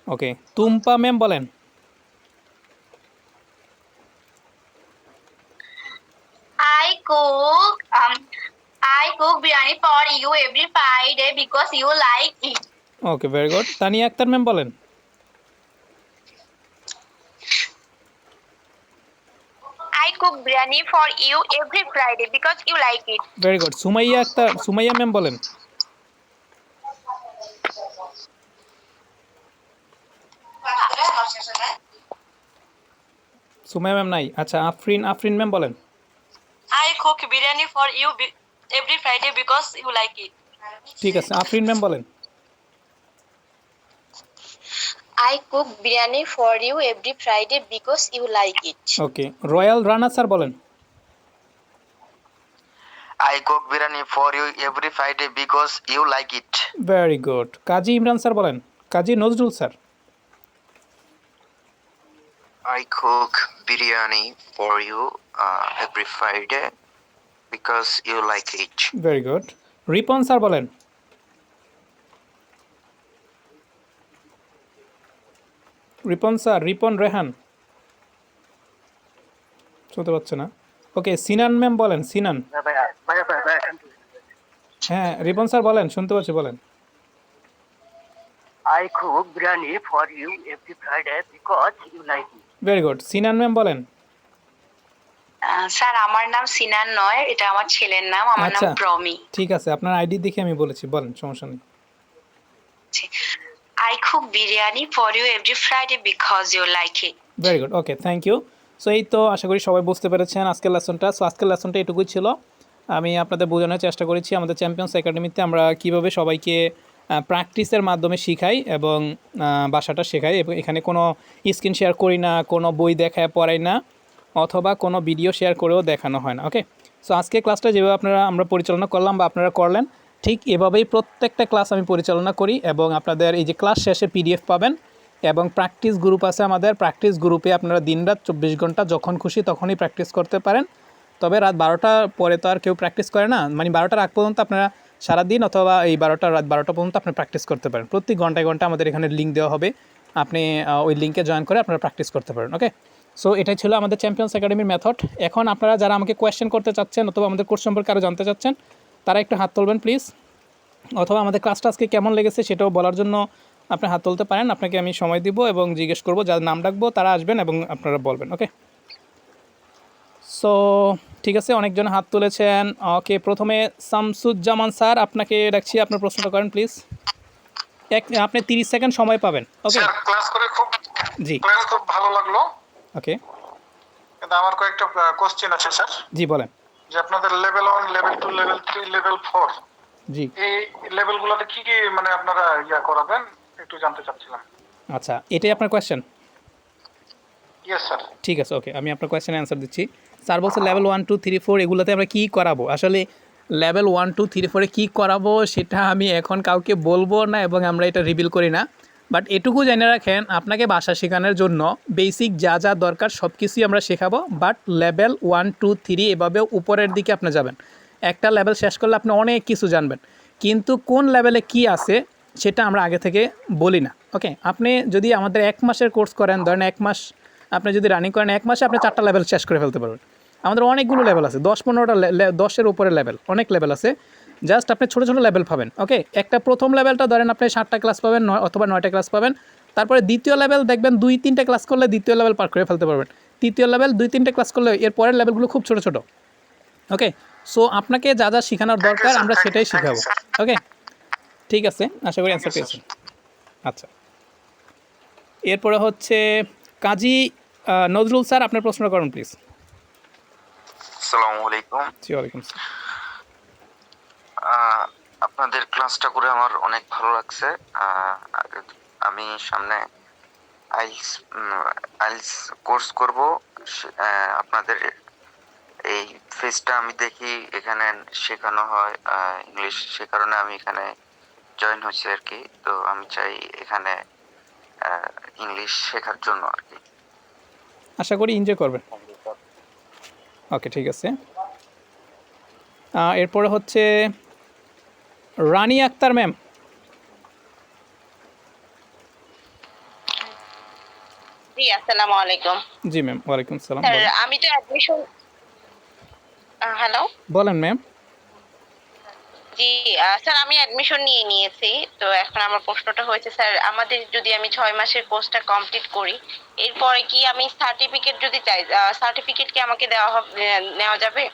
Okay, Tumpa ma'am বলেন। I cook biryani for you every Friday because you like it. Okay, very good. Tania Akter ma'am বলেন। I cook biryani for you every Friday because you like it. Very good. Sumaiya Akter, Sumaiya ma'am বলেন। Sumaiya ma'am নাই। আচ্ছা Afrin, Afrin ma'am বলেন। I cook biryani for you every Friday because you like it. ঠিক আছে, Afrin ma'am বলেন। I cook biryani for you every Friday because you like it. Okay, royal Rana sir বলেন। I cook biryani for you every Friday because you like it. Very good. Kazi Imran sir বলেন। Kazi Nazrul sir. I cook biryani for you every Friday because you like it. Very good. Ripon sir বলেন। Ripon sir, Ripon Rehan, শুনতে পাচ্ছে না। ওকে, সিনান ma'am বলেন। সিনান। হ্যাঁ Ripon sir বলেন, শুনতে পাচ্ছি, বলেন। I cook biryani for you every Friday because you like it. Very good. Sinan ma'am বলেন। স্যার আমার নাম সিনান নয়, এটা আমার ছেলের নাম, আমার নাম আচ্ছা প্রমি। ঠিক আছে, আপনার আইডি দেখে আমি বলেছি, বলেন, সমস্যা নেই। I cook biryani for you every Friday because you like it. Very good. Okay, thank you. So এই তো, আশা করি সবাই বুঝতে পেরেছেন আজকের লেসনটা। সো আজকের লেসনটা এটুকুই ছিল। আমি আপনাদের বোঝানোর চেষ্টা করেছি আমাদের চ্যাম্পিয়ন্স একাডেমিতে আমরা কীভাবে সবাইকে প্র্যাকটিসের মাধ্যমে শিখাই এবং ভাষাটা শেখাই। এবং এখানে কোনো স্ক্রিন শেয়ার করি না, কোনো বই দেখায় পড়াই না, অথবা কোনো ভিডিও শেয়ার করেও দেখানো হয় না। ওকে, সো আজকে ক্লাসটা যেভাবে আমরা পরিচালনা করলাম বা আপনারা করলেন, ঠিক এভাবেই প্রত্যেকটা ক্লাস আমি পরিচালনা করি। এবং আপনাদের এই যে ক্লাস শেষে PDF পাবেন, এবং প্র্যাকটিস গ্রুপ আছে আমাদের। প্র্যাকটিস গ্রুপে আপনারা দিনরাত 24 ঘন্টা যখন খুশি তখনই প্র্যাকটিস করতে পারেন। তবে রাত 12টার পরে তো আর কেউ প্র্যাকটিস করে না, মানে 12টার আগ পর্যন্ত আপনারা সারাদিন, অথবা এই রাত 12টা পর্যন্ত আপনি প্র্যাকটিস করতে পারেন। প্রতি ঘন্টায় ঘন্টা আমাদের এখানে লিঙ্ক দেওয়া হবে, আপনি ওই লিঙ্কে জয়েন করে আপনারা প্র্যাকটিস করতে পারেন। ওকে, সো এটাই ছিল আমাদের চ্যাম্পিয়ন্স একাডেমির মেথড। এখন আপনারা যারা আমাকে কোয়েশ্চেন করতে চাচ্ছেন অথবা আমাদের কোর্স সম্পর্কে আরও জানতে চাচ্ছেন, তারা একটু হাত তুলবেন প্লিজ। অথবা আমাদের ক্লাসটা আজকে কেমন লেগেছে সেটাও বলার জন্য আপনি হাত তুলতে পারেন। আপনাকে আমি সময় দিব এবং জিজ্ঞেস করব, যার নাম ডাকবো তারা আসবেন এবং আপনারা বলবেন। ওকে, সো ঠিক আছে, অনেকজন হাত তুলেছেন। ওকে, প্রথমে শামসুজ্জামান স্যার, আপনাকে ডাকছি, আপনার প্রশ্নটা করেন প্লিজ। আপনি 30 সেকেন্ড সময় পাবেন। ওকে স্যার ক্লাস করে খুব জি ভালো লাগলো, ওকে কিন্তু আমার কয়েকটা কোশ্চেন আছে স্যার। জি বলেন। যে আপনাদের লেভেল 1, লেভেল 2, লেভেল 3, লেভেল 4 জি এই লেভেলগুলোতে কি কি মানে আপনারা করাবেন একটু জানতে চাচ্ছিলাম। আচ্ছা, এটাই আপনার কোয়েশ্চেন? Yes sir. ঠিক আছে, ওকে, আমি আপনার কোয়েশ্চেনে অ্যান্সার দিচ্ছি। স্যার বলছে লেভেল 1, 2, 3, 4 এগুলোতে আমরা কী করাবো। আসলে লেভেল 1, 2, 3, 4 কী করাবো সেটা আমি এখন কাউকে বলবো না এবং আমরা এটা রিভিল করি না। বাট এটুকু জেনে রাখেন, আপনাকে ভাষা শেখানোর জন্য বেসিক যা যা দরকার সব কিছুই আমরা শেখাবো। বাট লেভেল 1, 2, 3 এভাবে উপরের দিকে আপনি যাবেন। একটা লেভেল শেষ করলে আপনি অনেক কিছু জানবেন, কিন্তু কোন লেভেলে কি আছে সেটা আমরা আগে থেকে বলি না। ওকে, আপনি যদি আমাদের 1 মাসের কোর্স করেন, ধরেন 1 মাস আপনি যদি রানিং করেন, 1 মাসে আপনি 4টা লেভেল শেষ করে ফেলতে পারবেন। আমাদের অনেকগুলো লেভেল আছে, 10-15টা 10-এর উপরে লেভেল, অনেক লেভেল আছে। জাস্ট আপনি ছোটো ছোটো লেভেল পাবেন। ওকে, একটা প্রথম লেভেলটা ধরেন আপনি 7টা ক্লাস পাবেন, অথবা 9টা ক্লাস পাবেন। তারপরে দ্বিতীয় লেভেল দেখবেন 2-3টে ক্লাস করলে দ্বিতীয় লেভেল পার করে ফেলতে পারবেন। তৃতীয় লেভেল 2-3টে ক্লাস করলে এর পরের লেভেলগুলো খুব ছোটো ছোটো। ওকে, সো আপনাকে যা যা শেখানোর দরকার আমরা সেটাই শেখাবো। ওকে, ঠিক আছে, আশা করি অ্যান্সার পেয়েছেন। আচ্ছা, এরপরে হচ্ছে কাজী নজরুল স্যার, আপনার প্রশ্ন করুন প্লিজ। আসসালামু আলাইকুম। জি ওয়ালাইকুম আসসালাম। আপনাদের ক্লাসটা করে আমার অনেক ভালো লাগছে। আমি সামনে আইলস কোর্স করব। আপনাদের এই ফেসটা আমি দেখি, এখানে শেখানো হয় ইংলিশ, সে কারণে আমি এখানে জয়েন হয়েছি আর কি। তো আমি চাই এখানে ইংলিশ শেখার জন্য আর কি। আশা করি এনজয় করবেন। ওকে, ঠিক আছে। এরপরে হচ্ছে রানী আক্তার ম্যাম। জি আসসালামু আলাইকুম জি ম্যাম, ওয়ালাইকুম সালাম। স্যার। আমি তো অ্যাডমিশন, হ্যালো বলেন ম্যাম। জি স্যার, আমি অ্যাডমিশন নিয়ে নিয়েছি। তো এখন আমার প্রশ্নটা হয়েছে স্যার, আমাদের যদি আমি 6 মাসের কোর্সটা কমপ্লিট করি, এরপরে কি আমি সার্টিফিকেট যদি চাই, সার্টিফিকেট কি আমাকে নেওয়া যাবে?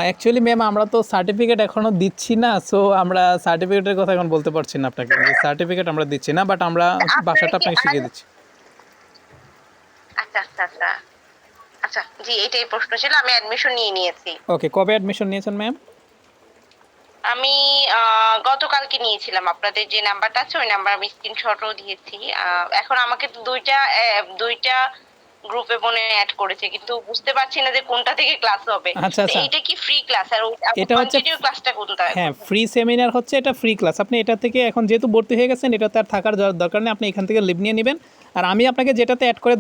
অ্যাকচুয়ালি ম্যাম আমরা তো সার্টিফিকেট এখনও দিচ্ছি না, সো আমরা সার্টিফিকেটের কথা এখন বলতে পারছি না আপনাকে। সার্টিফিকেট আমরা দিচ্ছি না, বাট আমরা ভাষাটা আপনাকে শিখিয়ে দিচ্ছি। আচ্ছা আচ্ছা আচ্ছা আচ্ছা, জি এটাই প্রশ্ন ছিল। আমি অ্যাডমিশন নিয়ে নিয়েছি। ওকে, কবে অ্যাডমিশন নিয়েছেন ম্যাম? আমি গতকালকে নিয়েছিলাম। আপনাদের যে নাম্বারটা আছে ওই নাম্বার আমি স্ক্রিনশটও দিয়েছি। এখন আমাকে তো দুইটা গ্রুপে মনে অ্যাড করেছে, কিন্তু বুঝতে পারছি না যে কোনটা থেকে ক্লাস হবে। আচ্ছা আচ্ছা, এইটা কি ফ্রি ক্লাস? আর এটা হচ্ছে কন্টিনিউ ক্লাসটা কোনটা? হ্যাঁ, ফ্রি সেমিনার হচ্ছে, এটা ফ্রি ক্লাস। আপনি এটা থেকে এখন যেহেতু ভর্তি হয়ে গেছেন, এটা তার থাকার দরকার নেই, আপনি এখান থেকে লিভ নিয়ে নেবেন। আর আমি আপনাকে যেটাতে অ্যাড করে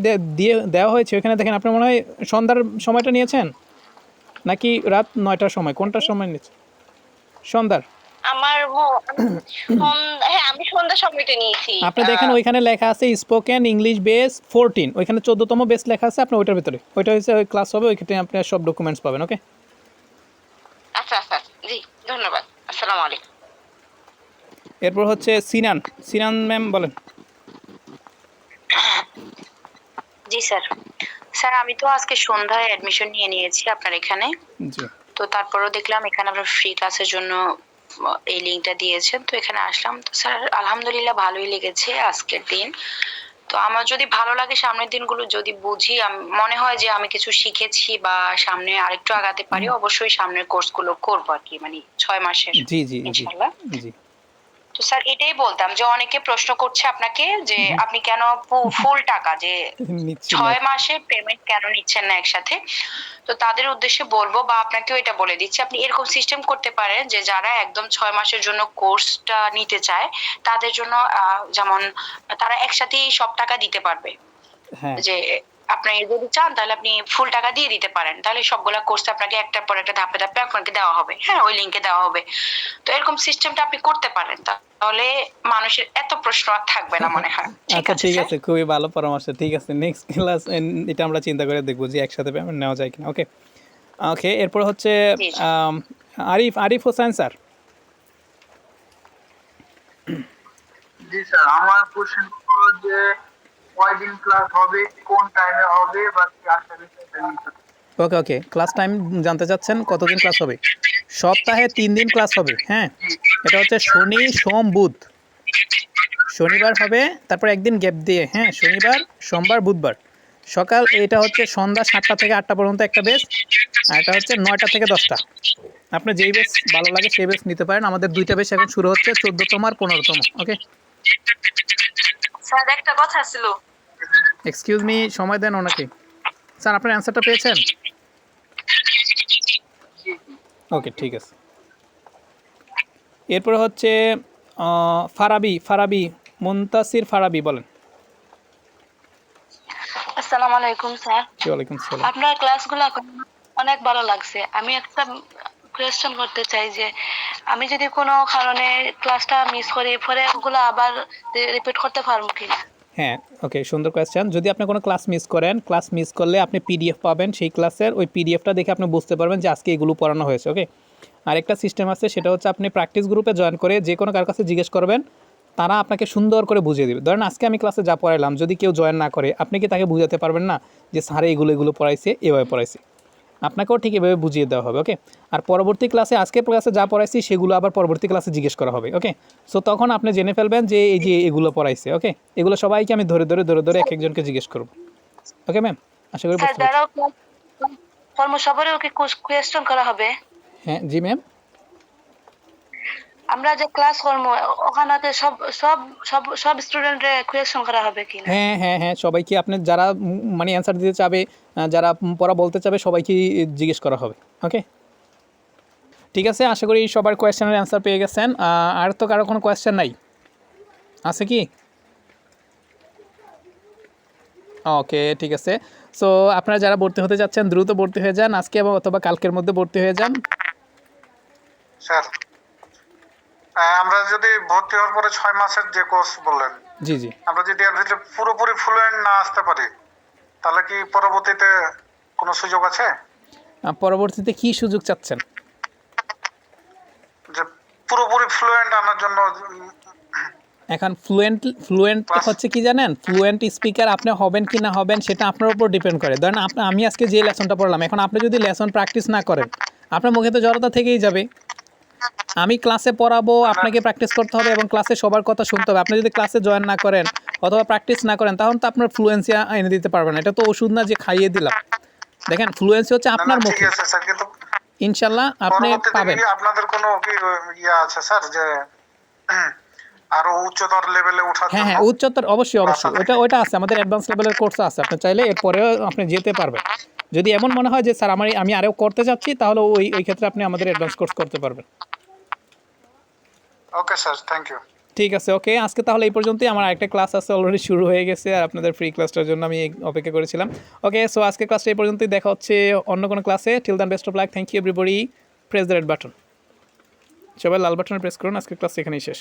দেওয়া হয়েছে ওখানে দেখেন, আপনি মনে হয় সন্ধ্যার সময়টা নিয়েছেন নাকি রাত 9টার সময়, কোনটার সময় নিয়েছেন? সন্ধ্যার? আমার হ্যাঁ, আমি সন্ধ্যার সময়টা নিয়েছি। আপনি দেখেন ওইখানে লেখা আছে স্পোকেন ইংলিশ বেস 14, ওইখানে 14তম বেস লেখা আছে। আপনি ওইটার ভিতরে, ওইটা হচ্ছে ওই ক্লাস হবে, ওইখানে আপনি সব ডকুমেন্টস পাবেন। ওকে, আচ্ছা আচ্ছা, জি ধন্যবাদ। আসসালামু আলাইকুম। এরপর হচ্ছে সিনান ম্যাম, বলেন। জি স্যার। স্যার আমি তো আজকে সন্ধ্যায় অ্যাডমিশন নিয়ে নিয়েছি আপনার এখানে। জি, তো তারপরেও দেখলাম এখানে আপনার ফ্রি ক্লাসের জন্য এই লিঙ্কটা দিয়েছেন, তো এখানে আসলাম। তো স্যার আলহামদুলিল্লাহ ভালোই লেগেছে আজকের দিন। তো আমার যদি ভালো লাগে, সামনের দিনগুলো যদি বুঝি, মনে হয় যে আমি কিছু শিখেছি বা সামনে আরেকটু আগাতে পারি, অবশ্যই সামনের কোর্সগুলো করবো আর কি, মানে 6 মাসের জি জি জি ইনশাআল্লাহ। জি। তো স্যার এটাই বলতাম যে অনেকে প্রশ্ন করছে আপনাকে যে আপনি কেন ফুল টাকা যে নিচ্ছি না। 6 মাসের পেমেন্ট কেন নিচ্ছেন না একসাথে। তো তাদের উদ্দেশ্যে বলবো, বা আপনাকেও এটা বলে দিচ্ছি, আপনি এরকম সিস্টেম করতে পারেন যে যারা একদম 6 মাসের জন্য কোর্সটা নিতে চায় তাদের জন্য যেমন তারা একসাথেই সব টাকা দিতে পারবে। হ্যাঁ, যে আপনি যদি চান তাহলে আপনি ফুল টাকা দিয়ে দিতে পারেন, তাহলে সবগুলা কোর্স আপনাকে একটার পর একটা ধাপে ধাপে আপনাকে দেওয়া হবে। হ্যাঁ, ওই লিংকে দেওয়া হবে। তো এরকম সিস্টেমটা আপনি করতে পারেন, তাহলে মানুষের এত প্রশ্ন আর থাকবে না মনে হয়। আচ্ছা ঠিক আছে, খুবই ভালো পরামর্শ। ঠিক আছে, নেক্সট ক্লাস এটা আমরা চিন্তা করে দেখবো যে একসাথে পেমেন্ট নেওয়া যায় কিনা। ওকে ওকে, এরপর হচ্ছে আরিফ হোসেন স্যার। জি স্যার, আমার কোশ্চেন হলো যে কয়দিন ক্লাস হবে, কোন টাইমে হবে, বা কি আসলে সেটা নিতে। ওকে ওকে, ক্লাস টাইম জানতে চাচ্ছেন, কতদিন ক্লাস হবে? সপ্তাহে 3 দিন ক্লাস হবে। হ্যাঁ, এটা হচ্ছে শনি সোম বুধ। শনিবার হবে, তারপর একদিন গ্যাপ দিয়ে, হ্যাঁ, শনিবার সোমবার বুধবার সকাল, এটা হচ্ছে সন্ধ্যা 7টা থেকে 8টা পর্যন্ত একটা বেস, আর এটা হচ্ছে 9টা থেকে 10টা। আপনার যেই বেস ভালো লাগে সেই বেস নিতে পারেন। আমাদের 2টা বেস এখন শুরু হচ্ছে, 14তম আর 15তম। ওকে স্যার একটা কথা ছিল। এক্সকিউজ মি, সময় দেন ওনাকে। স্যার আপনার অ্যান্সারটা পেয়েছেন? ওকে ঠিক আছে। এরপরে হচ্ছে ফারাবি মুনতাসির ফারাবি, বলেন। আসসালামু আলাইকুম স্যার। ওয়ালাইকুম সালাম। আপনার ক্লাসগুলো অনেক ভালো লাগছে। আমি একটা কোয়েশ্চেন করতে চাই যে আমি যদি কোনো কারণে ক্লাসটা মিস করি, পরে ওগুলো আবার রিপিট করতে পারবো কিনা? হ্যাঁ, ওকে, সুন্দর কোয়েশ্চেন। যদি আপনি কোনো ক্লাস মিস করেন, ক্লাস মিস করলে আপনি পিডিএফ পাবেন সেই ক্লাসের, ওই পিডিএফটা দেখে আপনি বুঝতে পারবেন যে আজকে এগুলো পড়ানো হয়েছে। ওকে, আরেকটা সিস্টেম আছে, সেটা হচ্ছে আপনি প্র্যাকটিস গ্রুপে জয়েন করে যে কোনো কার কাছে জিজ্ঞেস করবেন, তারা আপনাকে সুন্দর করে বুঝিয়ে দেবে। ধরেন আজকে আমি ক্লাসে যা পড়াইলাম, যদি কেউ জয়েন না করে, আপনি কি তাকে বুঝাতে পারবেন না যে স্যারে এগুলো পড়াইছে, এভাবে পড়াইছে? আপনাকেও ঠিক এভাবে বুঝিয়ে দেওয়া হবে। ওকে, আর পরবর্তী ক্লাসে আজকে ক্লাসে যা পড়াইছি সেগুলো আবার পরবর্তী ক্লাসে জিজ্ঞেস করা হবে। ওকে, সো তখন আপনি জেনে ফেলবেন যে এই যে এগুলো পড়াইছে। ওকে, এগুলো সবাইকে আমি ধরে এক একজনকে জিজ্ঞেস করব। ওকে ম্যাম, আশা করি বুঝতে পারছেন। সবারও কি কোয়েশ্চেন করা হবে? হ্যাঁ জি ম্যাম। আমরা যে ক্লাস করবো ওখানে সব সব সব সব স্টুডেন্টরে কোয়েশ্চেন করা হবে কিনা? হ্যাঁ, সবাইকে, আপনি যারা মানে অ্যান্সার দিতে চাবে, যারা পড়া বলতে চাবে, সবাইকে জিজ্ঞেস করা হবে। ওকে ঠিক আছে, আশা করি সবার কোয়েশ্চেনের অ্যান্সার পেয়ে গেছেন। আর তো কারো কোনো কোয়েশ্চেন নাই আছে কি? ওকে ঠিক আছে। সো আপনারা যারা ভর্তি হতে যাচ্ছেন দ্রুত ভর্তি হয়ে যান, আজকে অথবা কালকের মধ্যে ভর্তি হয়ে যান। স্যার আমরা যদি ভর্তি হওয়ার পরে 6 মাসের যে কোর্স বললেন, জি জি, আমরা যদি এর ভিতরে পুরোপুরি ফ্লুয়েন্ট না আসতে পারি, তাহলে কি পরবর্তীতে কোনো সুযোগ আছে? পরবর্তীতে কি সুযোগ চাচ্ছেন? যে পুরোপুরি ফ্লুয়েন্ট আনার জন্য। এখন ফ্লুয়েন্ট হচ্ছে কি জানেন, ফ্লুয়েন্ট স্পিকার আপনি হবেন কি না হবেন সেটা আপনার উপর ডিপেন্ড করে। ধরেন আমি আজকে যে লেসনটা পড়লাম, এখন আপনি যদি লেসন প্র্যাকটিস না করেন, আপনার মুখে তো জড়তা থেকেই যাবে। আমি ক্লাসে পড়াবো, আপনাকে প্র্যাকটিস করতে হবে এবং ক্লাসে সবার কথা শুনতে হবে। আপনি যদি ক্লাসে জয়েন না করেন অথবা প্র্যাকটিস না করেন, তখন তো আপনার ফ্লুয়েন্সি এনে দিতে পারবেন না। এটা তো ওষুধ না যে খাইয়ে দিলাম। দেখেন, ফ্লুয়েন্সি হচ্ছে আপনার মুখে, ইনশাল্লাহ আপনি পাবেন। আপনাদের কোনো কি ইয়া আছে স্যার যে আরো উচ্চতর লেভেলে ওঠার জন্য? হ্যাঁ, উচ্চতর অবশ্যই ওটা আছে, আমাদের অ্যাডভান্স লেভেলের কোর্স আছে। আপনি চাইলে এরপরেও আপনি যেতে পারবেন। যদি এমন মনে হয় যে স্যার আমি আরও করতে চাচ্ছি, তাহলে ওই ক্ষেত্রে আপনি আমাদের অ্যাডভান্স কোর্স করতে পারবেন। Okay sir, thank you. ঠিক আছে, ওকে, আজকে তাহলে এই পর্যন্তই। আমার আরেকটা ক্লাস আছে, অলরেডি শুরু হয়ে গেছে, আর আপনাদের ফ্রি ক্লাসটার জন্য আমি অপেক্ষা করেছিলাম। ওকে, সো আজকে ক্লাসটা এই পর্যন্তই, দেখা হচ্ছে অন্য কোনো ক্লাসে। Till then, best of luck, thank you everybody, press the red button. সবাই লাল বাটনে প্রেস করুন। আজকের ক্লাস এখানেই শেষ।